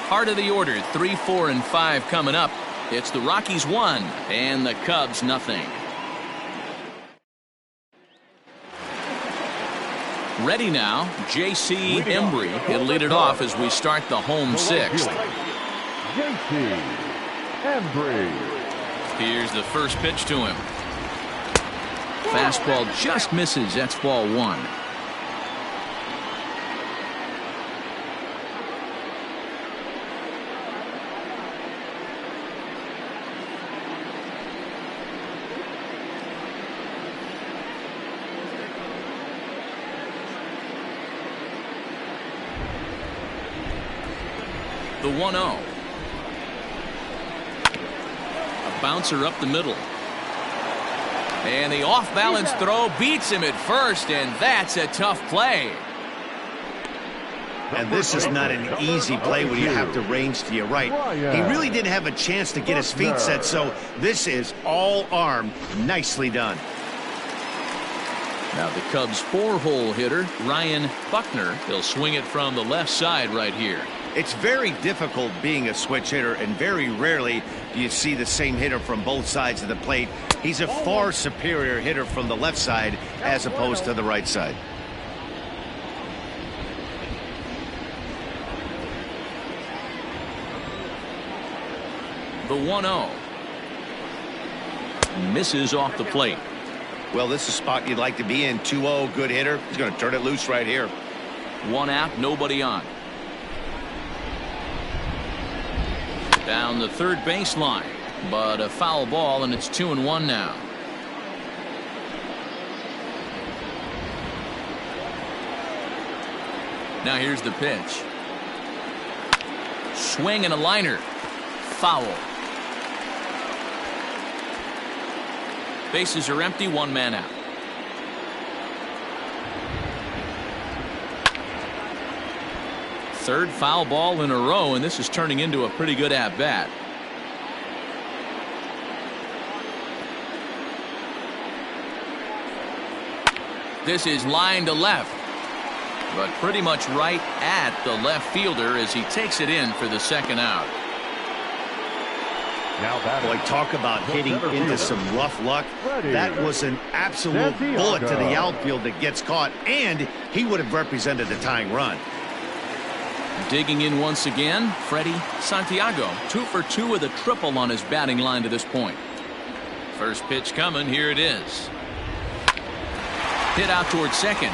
Speaker 1: Heart of the order, 3, 4, and 5 coming up. It's the Rockies 1 and the Cubs nothing. Ready now, J.C. Embry. He'll lead it off as we start the home sixth.
Speaker 3: J.C. Embry.
Speaker 1: Here's the first pitch to him. Fastball just misses. That's ball 1. The 1-0. A bouncer up the middle. And the off-balance throw beats him at first, and that's a tough play.
Speaker 2: And this is not an easy play when you have to range to your right. He really didn't have a chance to get his feet set, so this is all arm. Nicely done.
Speaker 1: Now the Cubs' 4-hole hitter, Ryan Buckner. He'll swing it from the left side right here.
Speaker 2: It's very difficult being a switch hitter, and very rarely do you see the same hitter from both sides of the plate. He's a far superior hitter from the left side as opposed to the right side.
Speaker 1: The 1-0. Misses off the plate.
Speaker 2: Well, this is a spot you'd like to be in. 2-0, good hitter. He's going to turn it loose right here.
Speaker 1: 1 out, nobody on. Down the third baseline, but a foul ball, and it's 2-1 now. Now here's the pitch. Swing and a liner. Foul. Bases are empty, 1 man out. Third foul ball in a row, and this is turning into a pretty good at-bat. This is line to left, but pretty much right at the left fielder as he takes it in for the second out.
Speaker 2: Boy, talk about hitting into some rough luck. That was an absolute bullet to the outfield that gets caught, and he would have represented the tying run.
Speaker 1: Digging in once again, Freddie Santiago. 2 for 2 with a triple on his batting line to this point. First pitch coming. Here it is. Hit out towards second.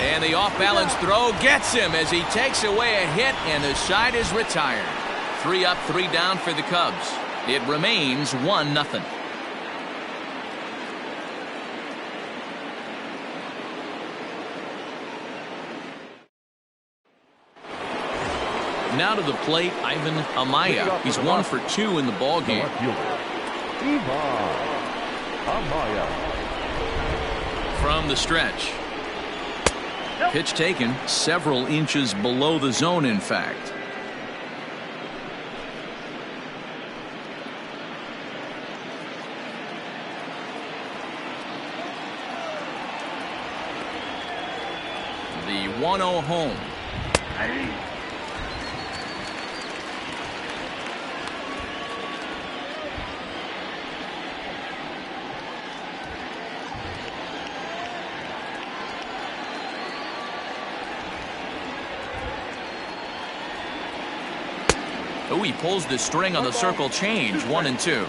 Speaker 1: And the off-balance throw gets him as he takes away a hit, and the side is retired. 3 up, 3 down for the Cubs. It remains 1-0. Now to the plate, Ivan Amaya. He's 1 for 2 in the ball game. From the stretch. Pitch taken several inches below the zone, in fact. The 1-0 home. Oh, he pulls the string on the circle change. 1 and 2.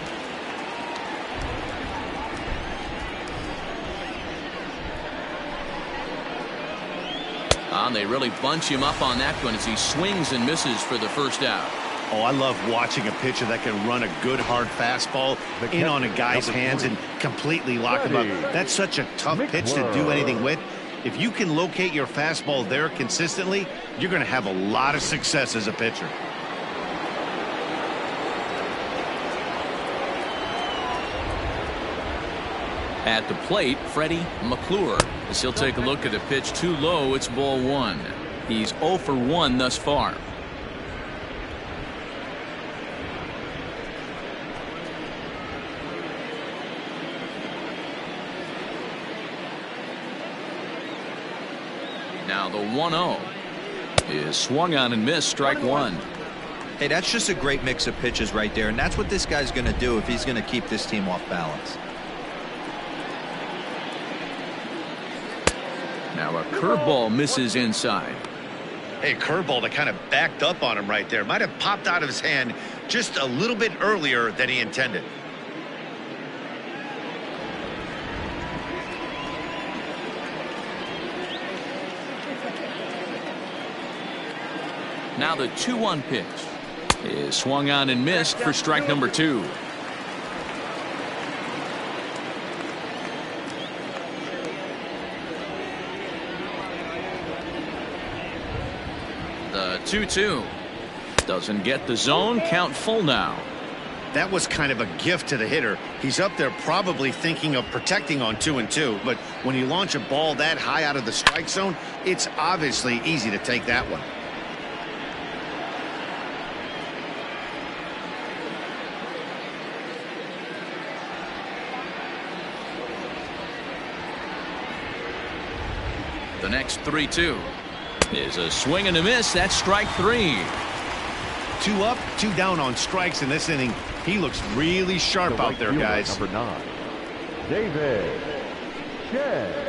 Speaker 1: And they really bunch him up on that one as he swings and misses for the first out.
Speaker 2: Oh, I love watching a pitcher that can run a good hard fastball in on a guy's hands and completely lock him up. That's such a tough pitch to do anything with. If you can locate your fastball there consistently, you're going to have a lot of success as a pitcher.
Speaker 1: At the plate, Freddie Mcclure, as he'll take a look at a pitch too low. It's ball 1. He's 0 for 1 thus far. Now the 1-0 is swung on and missed, strike one.
Speaker 5: Hey, that's just a great mix of pitches right there, and that's what this guy's going to do if he's going to keep this team off balance.
Speaker 1: Now a curveball misses inside.
Speaker 2: Hey, curveball that kind of backed up on him right there. Might have popped out of his hand just a little bit earlier than he intended.
Speaker 1: Now the 2-1 pitch is swung on and missed for strike number 2. The 2-2 doesn't get the zone. Count full now.
Speaker 2: That was kind of a gift to the hitter. He's up there probably thinking of protecting on 2-2, but when you launch a ball that high out of the strike zone, it's obviously easy to take that one.
Speaker 1: The next 3-2 is a swing and a miss. That's strike 3.
Speaker 2: 2 up, 2 down on strikes in this inning. He looks really sharp out there, guys.
Speaker 3: Number 9, David Chen.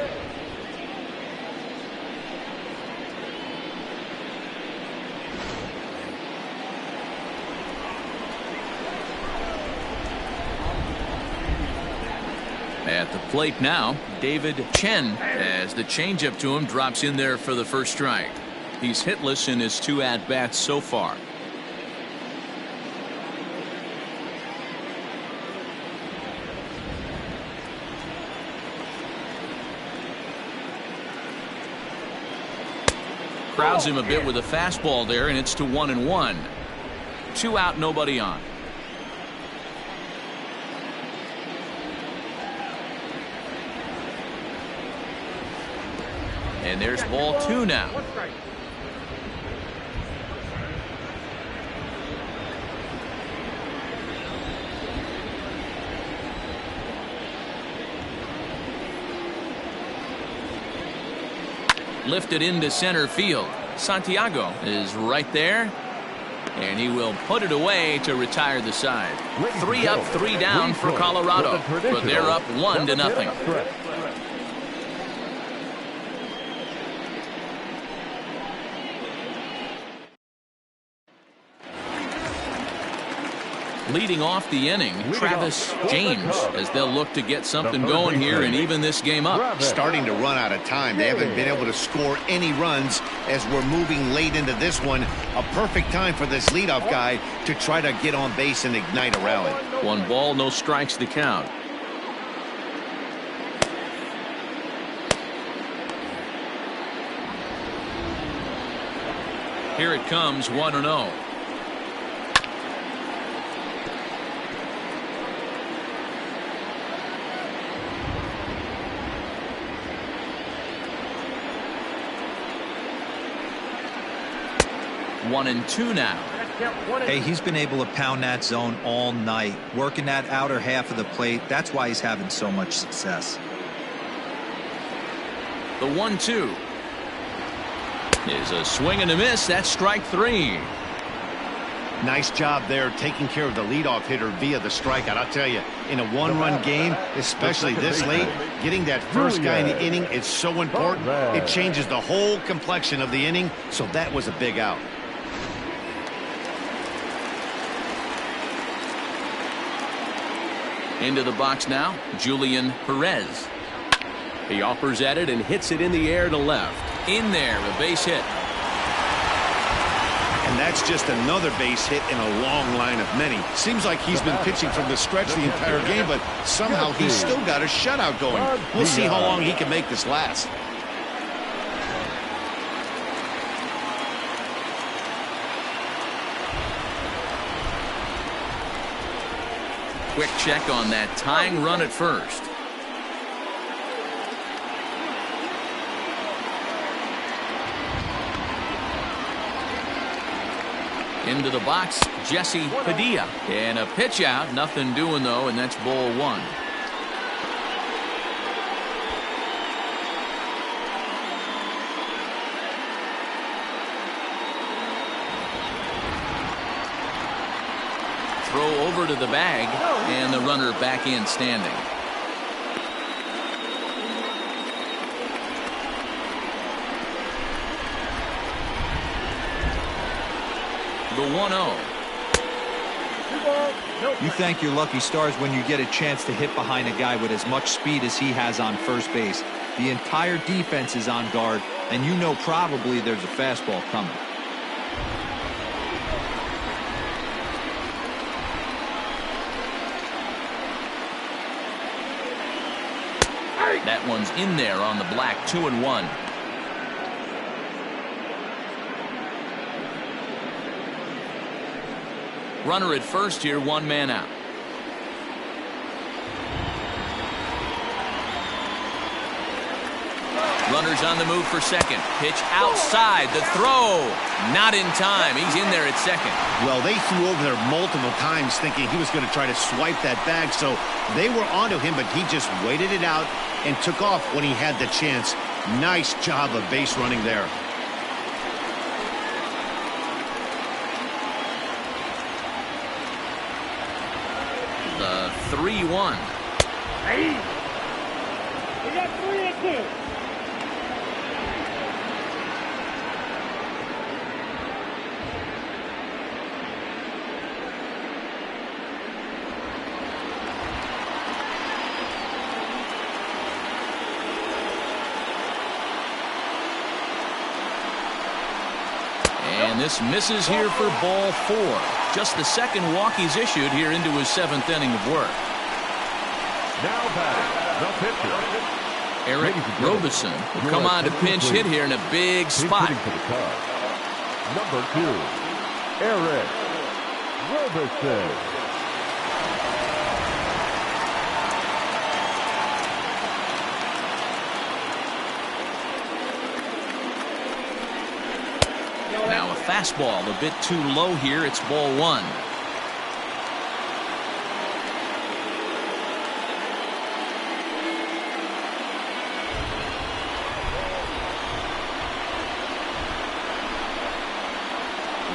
Speaker 1: At the plate now, David Chen, as the changeup to him drops in there for the first strike. He's hitless in his 2 at-bats so far. Crowds him a bit with a fastball there, and it's to 1-1. 2 out, nobody on. And there's ball 2 now. Lifted into center field. Santiago is right there, and he will put it away to retire the side. 3 up, 3 down for Colorado, but they're up 1-0. Leading off the inning, Travis James, as they'll look to get something going here and even this game up.
Speaker 2: Starting to run out of time. They haven't been able to score any runs as we're moving late into this one. A perfect time for this leadoff guy to try to get on base and ignite a rally.
Speaker 1: 1 ball, no strikes to count. Here it comes, 1-0. One and 2 now.
Speaker 5: Hey, he's been able to pound that zone all night, working that outer half of the plate. That's why he's having so much success.
Speaker 1: The 1-2 is a swing and a miss. That's strike 3.
Speaker 2: Nice job there taking care of the leadoff hitter via the strikeout. I'll tell you, in a 1-run game, especially this late, getting that first guy in the inning is so important. It changes the whole complexion of the inning, so that was a big out.
Speaker 1: Into the box now, Julian Perez. He offers at it and hits it in the air to left. In there, a base hit.
Speaker 2: And that's just another base hit in a long line of many. Seems like he's been pitching from the stretch the entire game, but somehow he's still got a shutout going. We'll see how long he can make this last.
Speaker 1: Quick check on that tying run at first. Into the box, Jesse Padilla. And a pitch out, nothing doing though, and that's ball 1. over to the bag, and the runner back in standing. The 1-0.
Speaker 5: You thank your lucky stars when you get a chance to hit behind a guy with as much speed as he has on first base. The entire defense is on guard, and you know probably there's a fastball coming.
Speaker 1: That one's in there on the black. 2-1. Runner at first here, one man out. Runner's on the move for second. Pitch outside. The throw. Not in time. He's in there at second.
Speaker 2: Well, they threw over there multiple times thinking he was going to try to swipe that bag, so they were onto him, but he just waited it out and took off when he had the chance. Nice job of base running there.
Speaker 1: The 3-1.
Speaker 7: Hey! We got 3-2.
Speaker 1: And this misses here for ball 4. Just the second walk he's issued here into his 7th inning of work.
Speaker 3: Now batting, the pitcher.
Speaker 1: Eric Robison will come on to pinch hit here in a big spot.
Speaker 3: For the Cubs. Number 2, Eric Robison.
Speaker 1: Now a fastball a bit too low here. It's ball 1.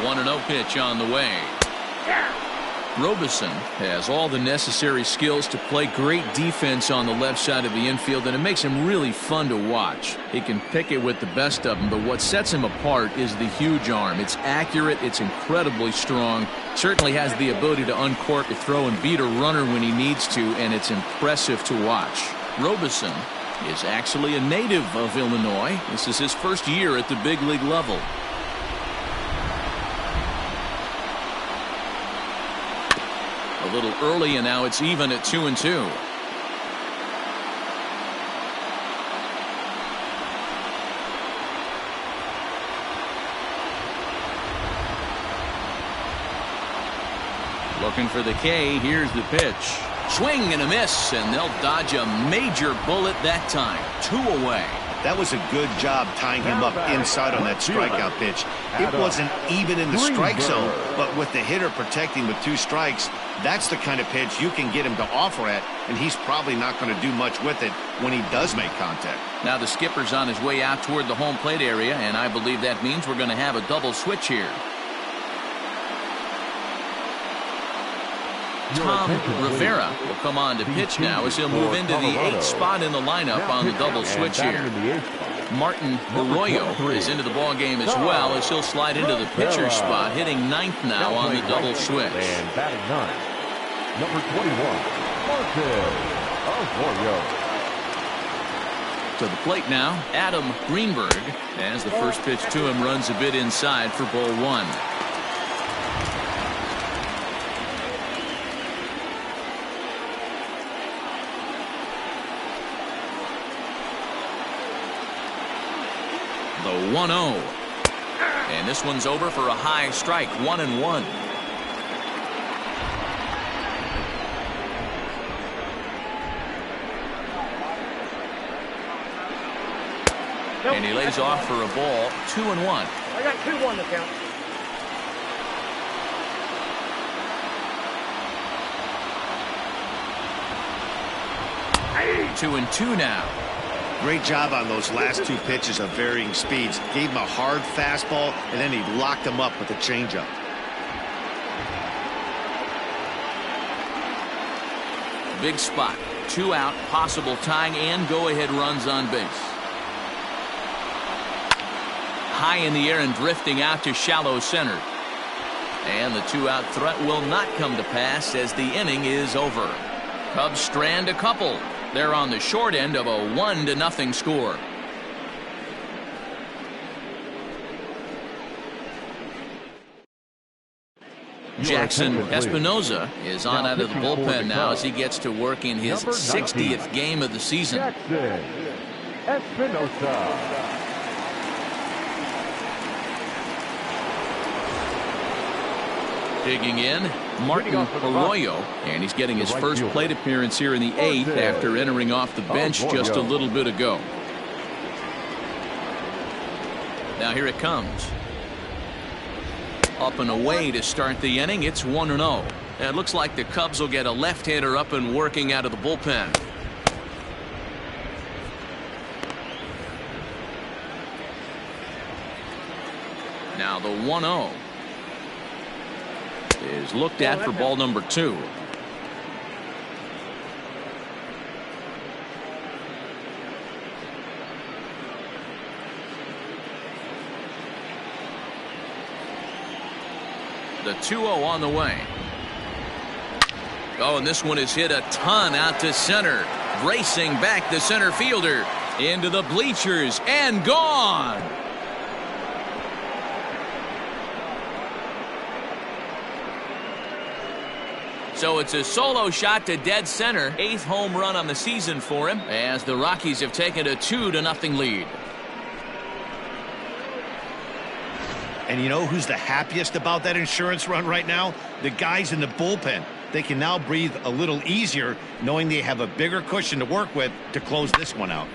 Speaker 1: One 1-0 pitch on the way. Robison has all the necessary skills to play great defense on the left side of the infield, and it makes him really fun to watch. He can pick it with the best of them, but what sets him apart is the huge arm. It's accurate, it's incredibly strong, certainly has the ability to uncork a throw and beat a runner when he needs to, and it's impressive to watch. Robison is actually a native of Illinois. This is his first year at the big league level. A little early, and now it's even at 2-2. Looking for the K. Here's the pitch. Swing and a miss, and they'll dodge a major bullet that time. 2 away.
Speaker 2: That was a good job tying him up inside on that strikeout pitch. It wasn't even in the strike zone, but with the hitter protecting with 2 strikes, that's the kind of pitch you can get him to offer at, and he's probably not going to do much with it when he does make contact.
Speaker 1: Now the skipper's on his way out toward the home plate area, and I believe that means we're going to have a double switch here. Tom Rivera will come on to pitch now as he'll move into the 8th spot in the lineup on the double switch here. Martin Arroyo is into the ball game as well as he'll slide into the pitcher's spot, hitting 9th now on the double switch.
Speaker 3: And batting 9, number 21, Arroyo.
Speaker 1: To the plate now, Adam Greenberg, as the first pitch to him runs a bit inside for ball 1. The 1-0. And this one's over for a high strike. 1-1. And he lays off for a ball. 2-1.
Speaker 7: I got 2-1 to count.
Speaker 1: 2-2 now.
Speaker 2: Great job on those last 2 pitches of varying speeds. Gave him a hard fastball, and then he locked him up with a changeup.
Speaker 1: Big spot. 2 out, possible tying and go-ahead runs on base. High in the air and drifting out to shallow center. And the 2-out threat will not come to pass as the inning is over. Cubs strand a couple. They're on the short end of a 1-0 score. Jackson Espinoza is on out of the bullpen now as he gets to work in his 60th game of the season.
Speaker 3: Jackson Espinoza.
Speaker 1: Digging in, Martin Arroyo, and he's getting his first plate appearance here in the 8th after entering off the bench just a little bit ago. Now here it comes. Up and away to start the inning. It's 1-0. And it looks like the Cubs will get a left-hander up and working out of the bullpen. Now the 1-0 is looked at for ball number 2. The 2-0 on the way. Oh, and this one is hit a ton out to center. Racing back the center fielder into the bleachers and gone. So it's a solo shot to dead center. 8th home run on the season for him as the Rockies have taken a 2-0 lead.
Speaker 2: And you know who's the happiest about that insurance run right now? The guys in the bullpen. They can now breathe a little easier knowing they have a bigger cushion to work with to close this one out.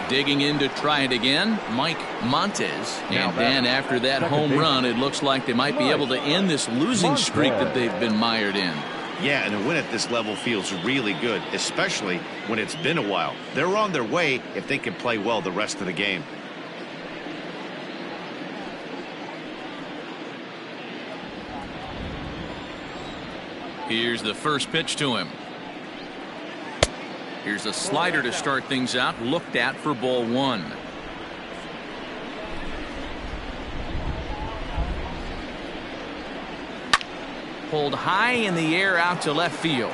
Speaker 1: Digging in to try it again, Mike Montes. And then after that home run, it looks like they might be able to end this losing streak that they've been mired in.
Speaker 2: Yeah, and a win at this level feels really good, especially when it's been a while. They're on their way if they can play well the rest of the game.
Speaker 1: Here's the first pitch to him. Here's a slider to start things out, looked at for ball 1. Pulled high in the air out to left field.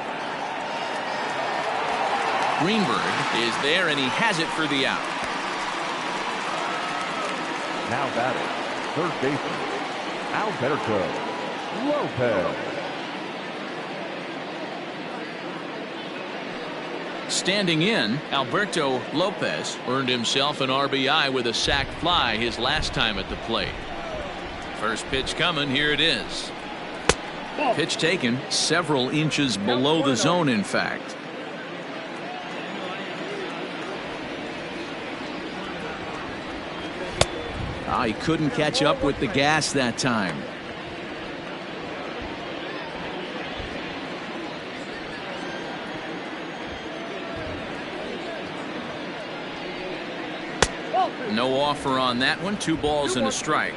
Speaker 1: Greenberg is there and he has it for the out.
Speaker 3: Now batting, third baseman, Alberto Lopez.
Speaker 1: Standing in, Alberto Lopez earned himself an RBI with a sac fly his last time at the plate. First pitch coming, here it is. Pitch taken several inches below the zone, in fact. He couldn't catch up with the gas that time. No offer on that one. 2 balls and a strike.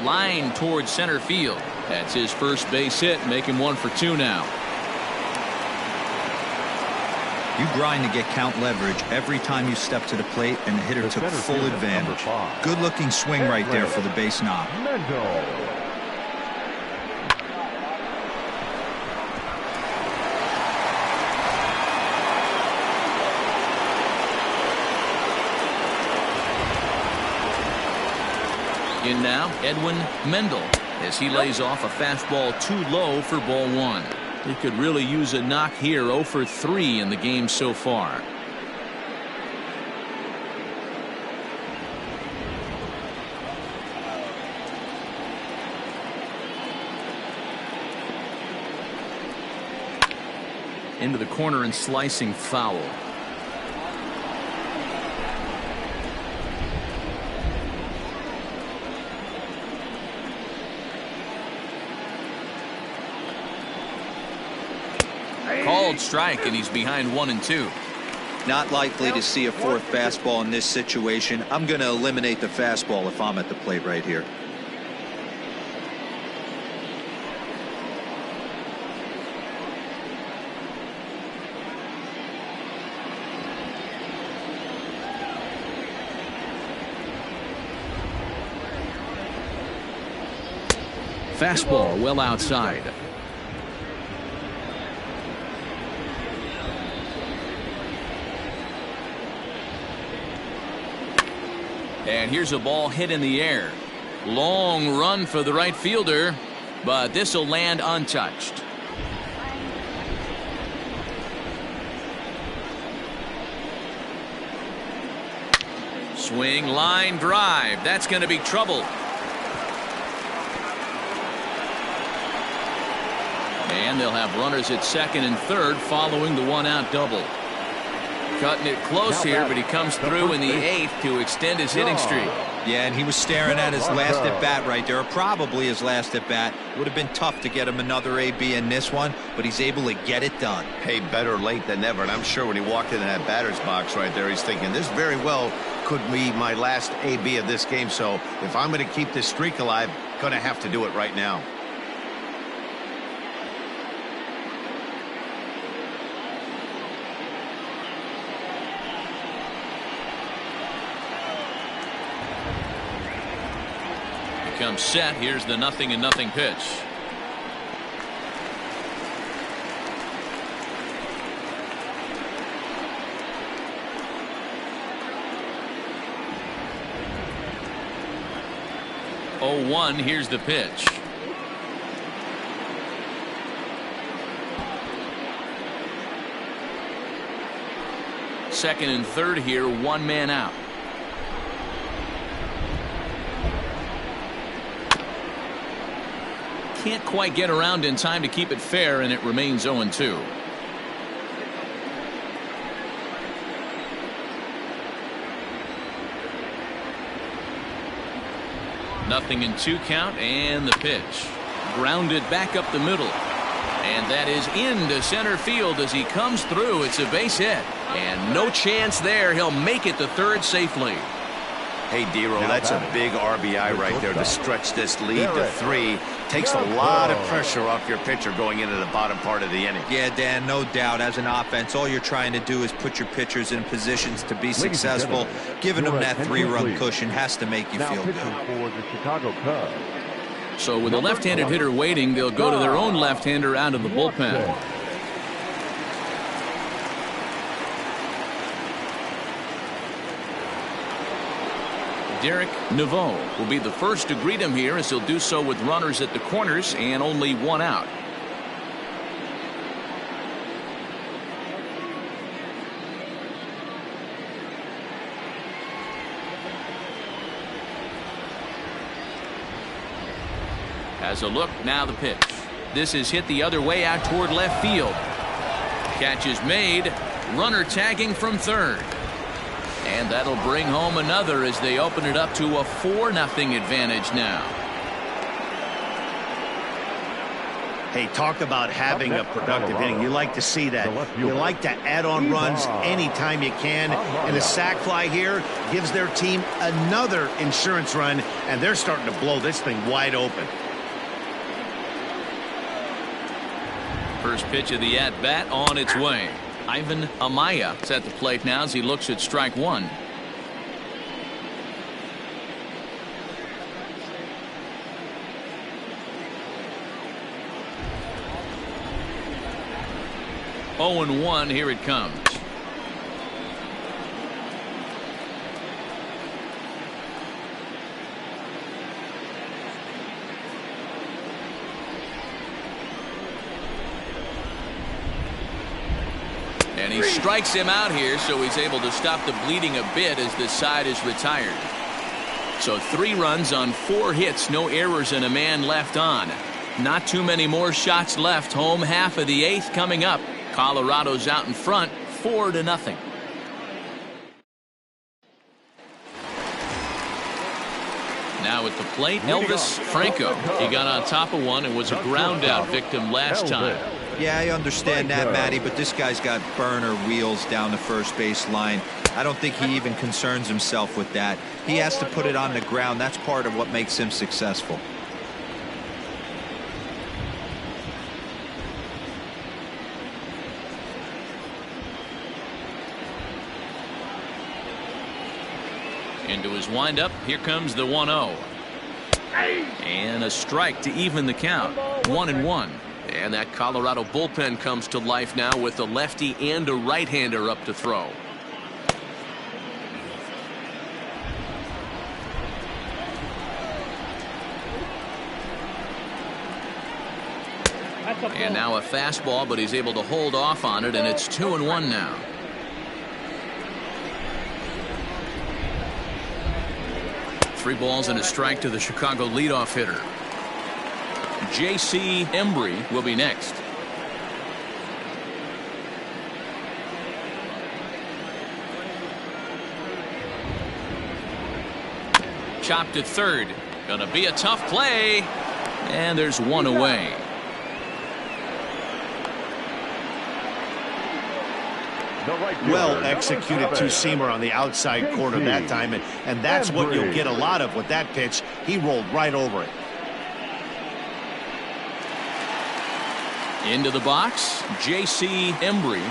Speaker 1: Line towards center field. That's his first base hit, making 1 for 2 now.
Speaker 5: You grind to get count leverage every time you step to the plate, and the hitter took full advantage. Good looking swing right there for the base knob.
Speaker 1: In now, Edwin Mendel as he lays off a fastball too low for ball 1. He could really use a knock here. 0 for 3 in the game so far. Into the corner and slicing foul. Called strike, and he's behind 1-2.
Speaker 5: Not likely to see a fourth fastball in this situation. I'm going to eliminate the fastball if I'm at the plate right here.
Speaker 1: Fastball well outside. And here's a ball hit in the air. Long run for the right fielder, but this will land untouched. Swing, line drive. That's going to be trouble. And they'll have runners at second and third following the one-out double. Cutting it close here, but he comes through in the eighth to extend his hitting streak.
Speaker 5: Yeah, and he was staring at his last at-bat right there, or probably his last at-bat. Would have been tough to get him another AB in this one, but he's able to get it done.
Speaker 4: Hey, better late than never, and I'm sure when he walked into that batter's box right there, he's thinking, this very well could be my last AB of this game, so if I'm going to keep this streak alive, going to have to do it right now.
Speaker 1: Comes set. Here's the 0-0 pitch. Oh, 1. Here's the pitch. Second and third here, one man out. Can't quite get around in time to keep it fair, and it remains 0-2. Nothing in 2 count, and the pitch. Grounded back up the middle. And that is into center field as he comes through. It's a base hit. And no chance there. He'll make it to third safely.
Speaker 4: Hey, Dero, that's a big RBI right there to stretch this lead to 3. Takes a lot of pressure off your pitcher going into the bottom part of the inning.
Speaker 5: Yeah, Dan, no doubt. As an offense, all you're trying to do is put your pitchers in positions to be successful. Giving them that 3-run cushion has to make you feel good.
Speaker 3: For the Chicago Cubs.
Speaker 1: So with a left-handed hitter waiting, they'll go to their own left-hander out of the bullpen. Derek Naveau will be the first to greet him here, as he'll do so with runners at the corners and only one out. As a look, now the pitch. This is hit the other way out toward left field. Catch is made. Runner tagging from third. And that'll bring home another as they open it up to a 4-0 advantage now.
Speaker 2: Hey, talk about having a productive inning. You like to see that. You like to add on runs anytime you can. And a sac fly here gives their team another insurance run, and they're starting to blow this thing wide open.
Speaker 1: First pitch of the at-bat on its way. Ivan Amaya is at the plate now as he looks at strike one. Oh, and 1. Here it comes. And he strikes him out here, so he's able to stop the bleeding a bit as this side is retired. So 3 runs on 4 hits, no errors, and a man left on. Not too many more shots left. Home half of the 8th coming up. Colorado's out in front, 4-0. Now at the plate, Elvis Franco. He got on top of one and was a ground out victim last time.
Speaker 5: Yeah, I understand that, Matty, but this guy's got burner wheels down the first base line. I don't think he even concerns himself with that. He has to put it on the ground. That's part of what makes him successful.
Speaker 1: Into his windup, here comes the 1-0. And a strike to even the count. 1-1. And that Colorado bullpen comes to life now with a lefty and a right-hander up to throw. And now a fastball, but he's able to hold off on it, and it's 2-1 now. Three balls and a strike to the Chicago leadoff hitter. J.C. Embry will be next. Chopped at third. Gonna be a tough play. And there's one away.
Speaker 2: Well executed two-seamer on the outside corner that time, and that's what you'll get a lot of with that pitch. He rolled right over it.
Speaker 1: Into the box, J.C. Embry.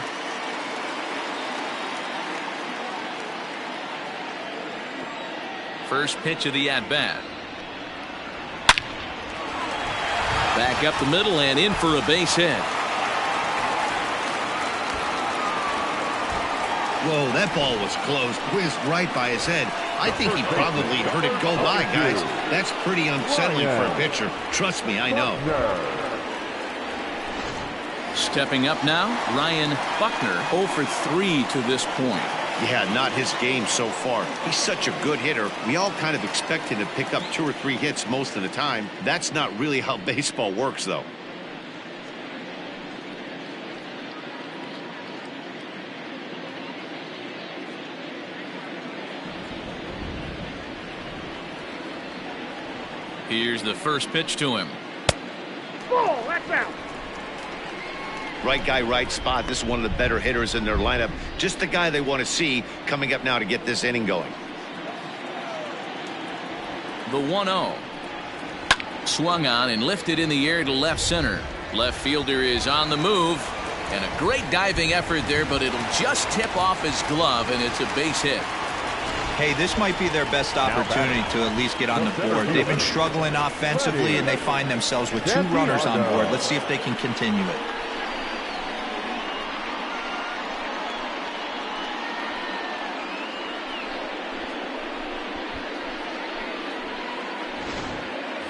Speaker 1: First pitch of the at-bat. Back up the middle and in for a base hit.
Speaker 2: Whoa, that ball was close, whizzed right by his head. I think he probably heard it go by, guys. That's pretty unsettling for a pitcher. Trust me, I know.
Speaker 1: Stepping up now, Ryan Buckner, 0 for 3 to this point.
Speaker 2: Yeah, not his game so far. He's such a good hitter. We all kind of expect him to pick up 2 or 3 hits most of the time. That's not really how baseball works, though.
Speaker 1: Here's the first pitch to him.
Speaker 7: Ball, that's out.
Speaker 2: Right guy, right spot. This is one of the better hitters in their lineup. Just the guy they want to see coming up now to get this inning going.
Speaker 1: The 1-0. Swung on and lifted in the air to left center. Left fielder is on the move. And a great diving effort there, but it'll just tip off his glove, and it's a base hit.
Speaker 5: Hey, this might be their best opportunity to at least get on the board. They've been struggling offensively, and they find themselves with 2 runners on board. Let's see if they can continue it.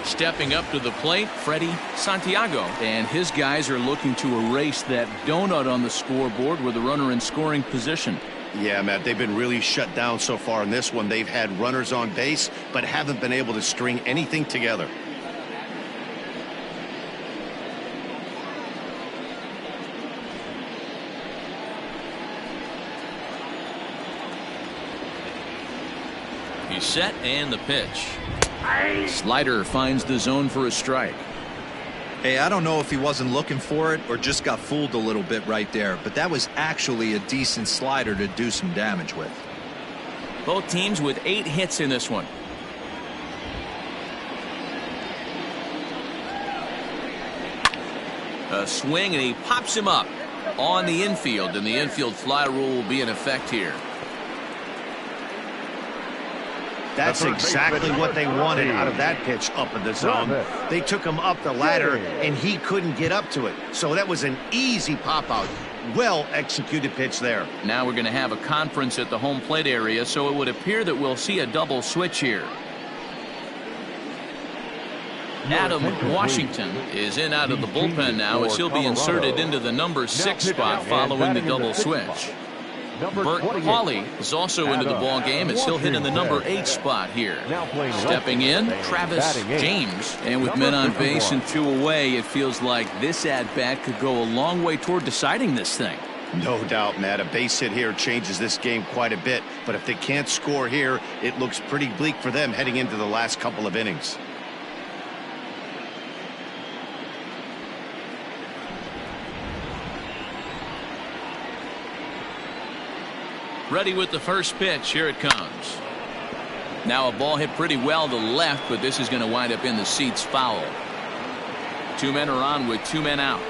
Speaker 1: Stepping up to the plate, Freddie Santiago. And his guys are looking to erase that donut on the scoreboard with a runner in scoring position.
Speaker 2: Yeah, Matt, they've been really shut down so far in this one. They've had runners on base, but haven't been able to string anything together.
Speaker 1: He's set, and the pitch. Slider finds the zone for a strike.
Speaker 5: Hey, I don't know if he wasn't looking for it or just got fooled a little bit right there, but that was actually a decent slider to do some damage with.
Speaker 1: Both teams with 8 hits in this one. A swing, and he pops him up on the infield, and the infield fly rule will be in effect here.
Speaker 2: That's exactly what they wanted out of that pitch up in the zone. They took him up the ladder, and he couldn't get up to it. So that was an easy pop-out. Well-executed pitch there.
Speaker 1: Now we're going to have a conference at the home plate area, so it would appear that we'll see a double switch here. Adam Washington is in out of the bullpen now, as he'll be inserted into the number 6 spot following the double switch. Bert Hawley is also into the ball game as he'll hit in the number 8 spot here. Stepping in, Travis James. And with men on base and 2 away, it feels like this at-bat could go a long way toward deciding this thing.
Speaker 2: No doubt, Matt. A base hit here changes this game quite a bit. But if they can't score here, it looks pretty bleak for them heading into the last couple of innings.
Speaker 1: Ready with the first pitch. Here it comes. Now a ball hit pretty well to left, but this is going to wind up in the seats foul. 2 men are on with 2 men out.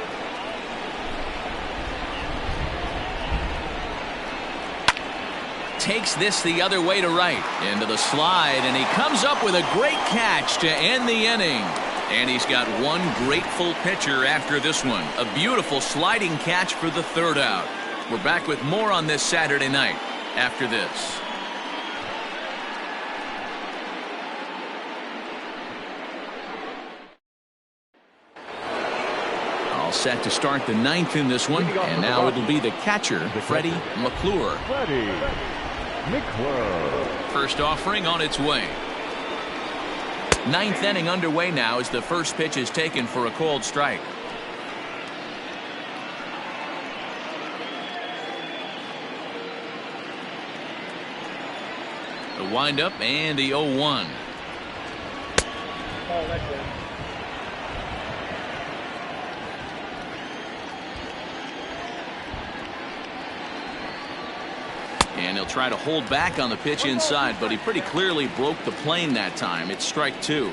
Speaker 1: Takes this the other way to right. Into the slide, and he comes up with a great catch to end the inning. And he's got one grateful pitcher after this one. A beautiful sliding catch for the 3rd out. We're back with more on this Saturday night after this. All set to start the 9th in this one. And now it'll be the catcher, Freddie Mcclure.
Speaker 3: Freddie Mcclure.
Speaker 1: First offering on its way. 9th inning underway now as the first pitch is taken for a called strike. The windup and the 0-1. And he'll try to hold back on the pitch inside, but he pretty clearly broke the plane that time. It's strike 2.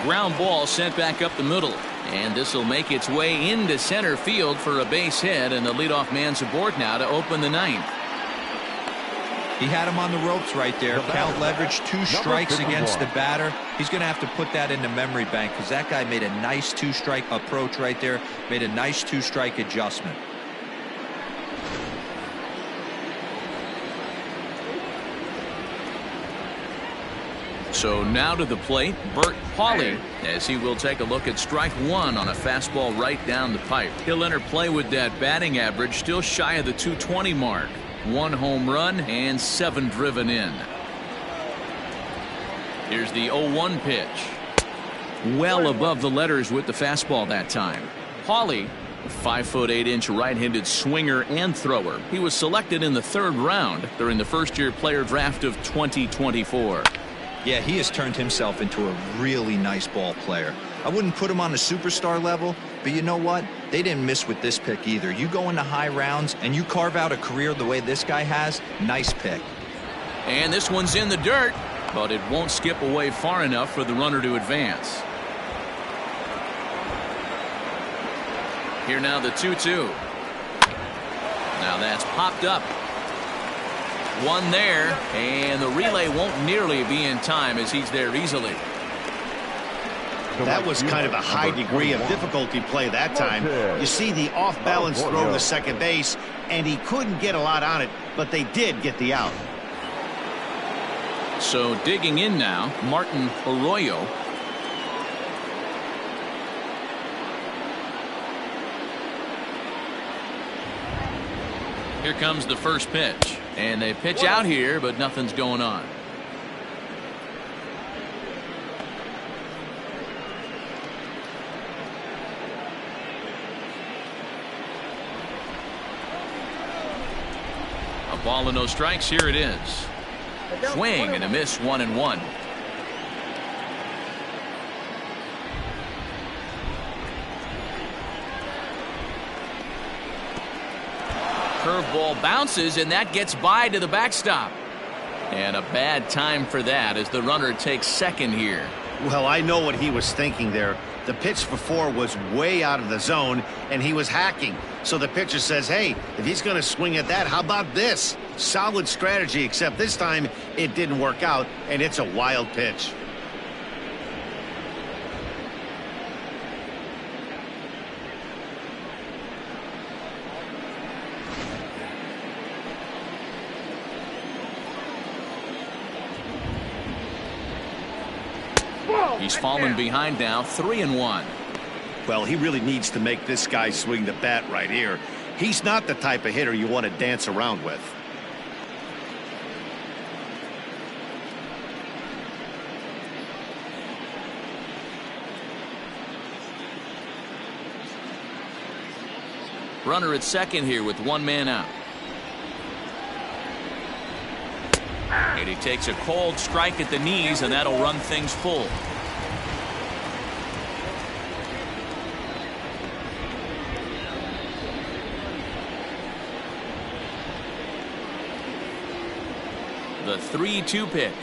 Speaker 1: Ground ball sent back up the middle. And this will make its way into center field for a base hit, and the leadoff man's aboard now to open the 9th.
Speaker 5: He had him on the ropes right there. Count leverage, 2 strikes against the batter. He's going to have to put that in the memory bank because that guy made a nice 2-strike approach right there. Made a nice 2-strike adjustment.
Speaker 1: So now to the plate, Bert Pauly, as he will take a look at strike 1 on a fastball right down the pipe. He'll enter play with that batting average still shy of the 220 mark. 1 home run and 7 driven in. Here's the 0-1 pitch. Well above the letters with the fastball that time. Pauly, a 5'8" right-handed swinger and thrower. He was selected in the 3rd round during the first-year player draft of 2024.
Speaker 5: Yeah, he has turned himself into a really nice ball player. I wouldn't put him on a superstar level, but you know what? They didn't miss with this pick either. You go into high rounds and you carve out a career the way this guy has, nice pick.
Speaker 1: And this one's in the dirt, but it won't skip away far enough for the runner to advance. Here now the 2-2. Now that's popped up. One there, and the relay won't nearly be in time as he's there easily.
Speaker 2: That was kind of a high degree of difficulty play that time. You see the off-balance throw to second base, and he couldn't get a lot on it, but they did get the out.
Speaker 1: So digging in now, Martin Arroyo. Here comes the first pitch. And they pitch out here, but nothing's going on. A ball and no strikes. Here it is. Swing and a miss, 1-1. Curveball bounces, and that gets by to the backstop. And a bad time for that as the runner takes second here.
Speaker 2: Well, I know what he was thinking there. The pitch before was way out of the zone, and he was hacking. So the pitcher says, hey, if he's going to swing at that, how about this? Solid strategy, except this time it didn't work out, and it's a wild pitch.
Speaker 1: He's fallen behind now, 3-1.
Speaker 2: Well, he really needs to make this guy swing the bat right here. He's not the type of hitter you want to dance around with.
Speaker 1: Runner at second here with 1 man out. And he takes a cold strike at the knees, and that'll run things full. The 3-2 pitch.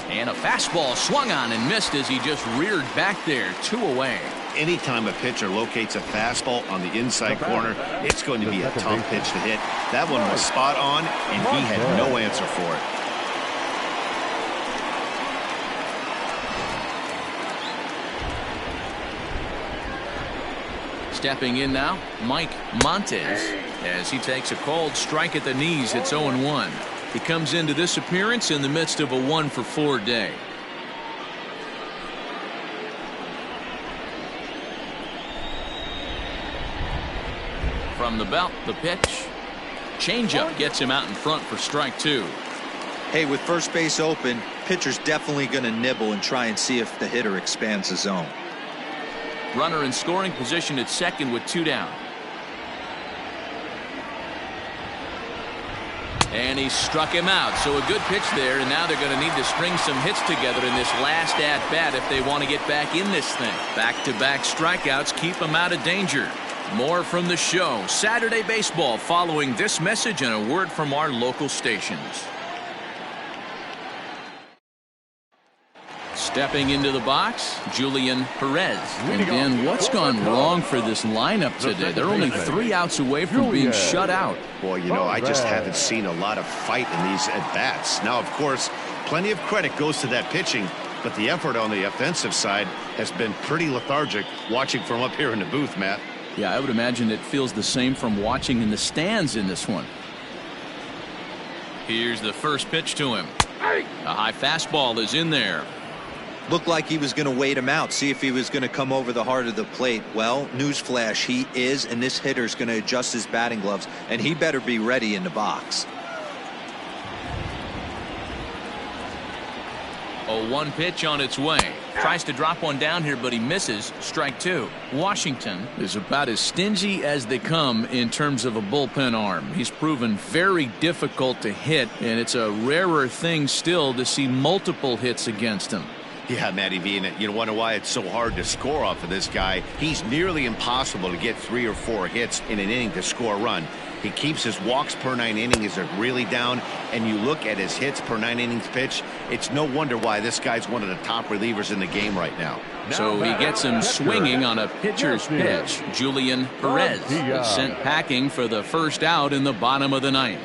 Speaker 1: And a fastball swung on and missed as he just reared back there. 2 away.
Speaker 2: Anytime a pitcher locates a fastball on the inside corner, it's going to be a tough pitch to hit. That one was spot on, and he had no answer for it.
Speaker 1: Stepping in now, Mike Montes, as he takes a cold strike at the knees. It's 0-1. He comes into this appearance in the midst of a 1-for-4 day. From the belt, the pitch. Changeup gets him out in front for strike 2.
Speaker 5: Hey, with first base open, pitcher's definitely going to nibble and try and see if the hitter expands the zone.
Speaker 1: Runner in scoring position at second with 2 down. And he struck him out. So a good pitch there, and now they're going to need to string some hits together in this last at-bat if they want to get back in this thing. Back-to-back strikeouts keep them out of danger. More from the show. Saturday Baseball following this message and a word from our local stations. Stepping into the box, Julian Perez. And Dan, what's gone wrong for this lineup today? They're only 3 outs away from being shut out.
Speaker 2: Boy, you know, I just haven't seen a lot of fight in these at-bats. Now, of course, plenty of credit goes to that pitching, but the effort on the offensive side has been pretty lethargic watching from up here in the booth, Matt.
Speaker 1: Yeah, I would imagine it feels the same from watching in the stands in this one. Here's the first pitch to him. A high fastball is in there.
Speaker 5: Looked like he was going to wait him out, see if he was going to come over the heart of the plate. Well, newsflash, he is, and this hitter's going to adjust his batting gloves, and he better be ready in the box.
Speaker 1: 0-1 pitch on its way. Tries to drop one down here, but he misses. Strike 2. Washington is about as stingy as they come in terms of a bullpen arm. He's proven very difficult to hit, and it's a rarer thing still to see multiple hits against him.
Speaker 2: Yeah, Matty V, and you wonder why it's so hard to score off of this guy. He's nearly impossible to get 3 or 4 hits in an inning to score a run. He keeps his walks per 9 innings are really down, and you look at his hits per 9 innings pitch, it's no wonder why this guy's one of the top relievers in the game right now.
Speaker 1: So he gets him swinging on a pitcher's pitch. Julian Perez is sent packing for the first out in the bottom of the 9th.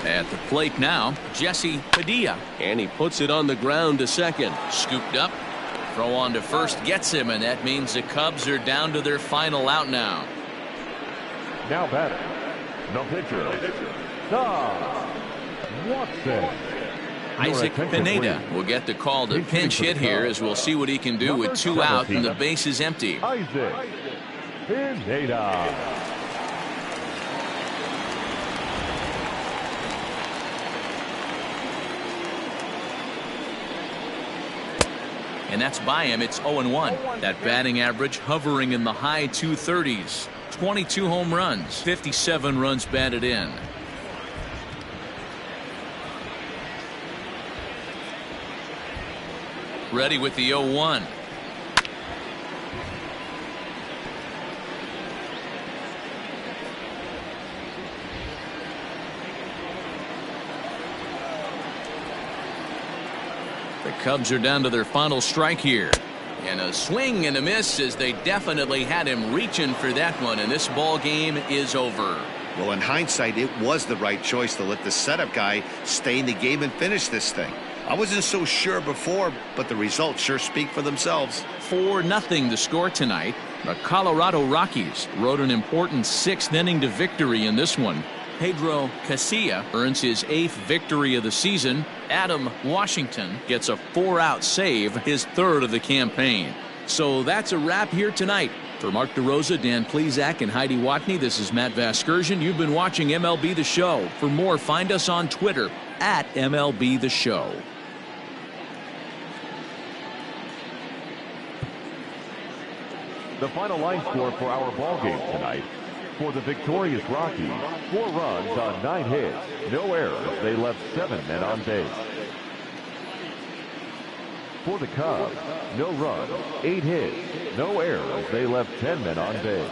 Speaker 1: At the plate now, Jesse Padilla.
Speaker 8: And he puts it on the ground to second.
Speaker 1: Scooped up. Throw on to first gets him, and that means the Cubs are down to their final out now.
Speaker 3: Now batting, the pitcher, Watson.
Speaker 1: Isaac Pineda will get the call to pinch hit here, as we'll see what he can do with 2 out and the base is empty.
Speaker 3: Isaac Pineda.
Speaker 1: And that's by him. It's 0-1. That batting average hovering in the high 230s. 22 home runs, 57 runs batted in. Ready with the 0-1. The Cubs are down to their final strike here. And a swing and a miss, as they definitely had him reaching for that one, and this ball game is over.
Speaker 2: Well, in hindsight, it was the right choice to let the setup guy stay in the game and finish this thing. I wasn't so sure before, but the results sure speak for themselves.
Speaker 1: 4-0 the score tonight. The Colorado Rockies rode an important 6th inning to victory in this one. Pedro Casilla earns his 8th victory of the season. Adam Washington gets a 4-out save, his 3rd of the campaign. So that's a wrap here tonight. For Mark DeRosa, Dan Plesac, and Heidi Watney, this is Matt Vasgersian. You've been watching MLB The Show. For more, find us on Twitter at MLB The Show.
Speaker 3: The final line score for our ball game tonight. For the victorious Rockies, 4 runs on 9 hits, no errors. They left 7 men on base. For the Cubs, no runs, 8 hits, no errors. They left 10 men on base.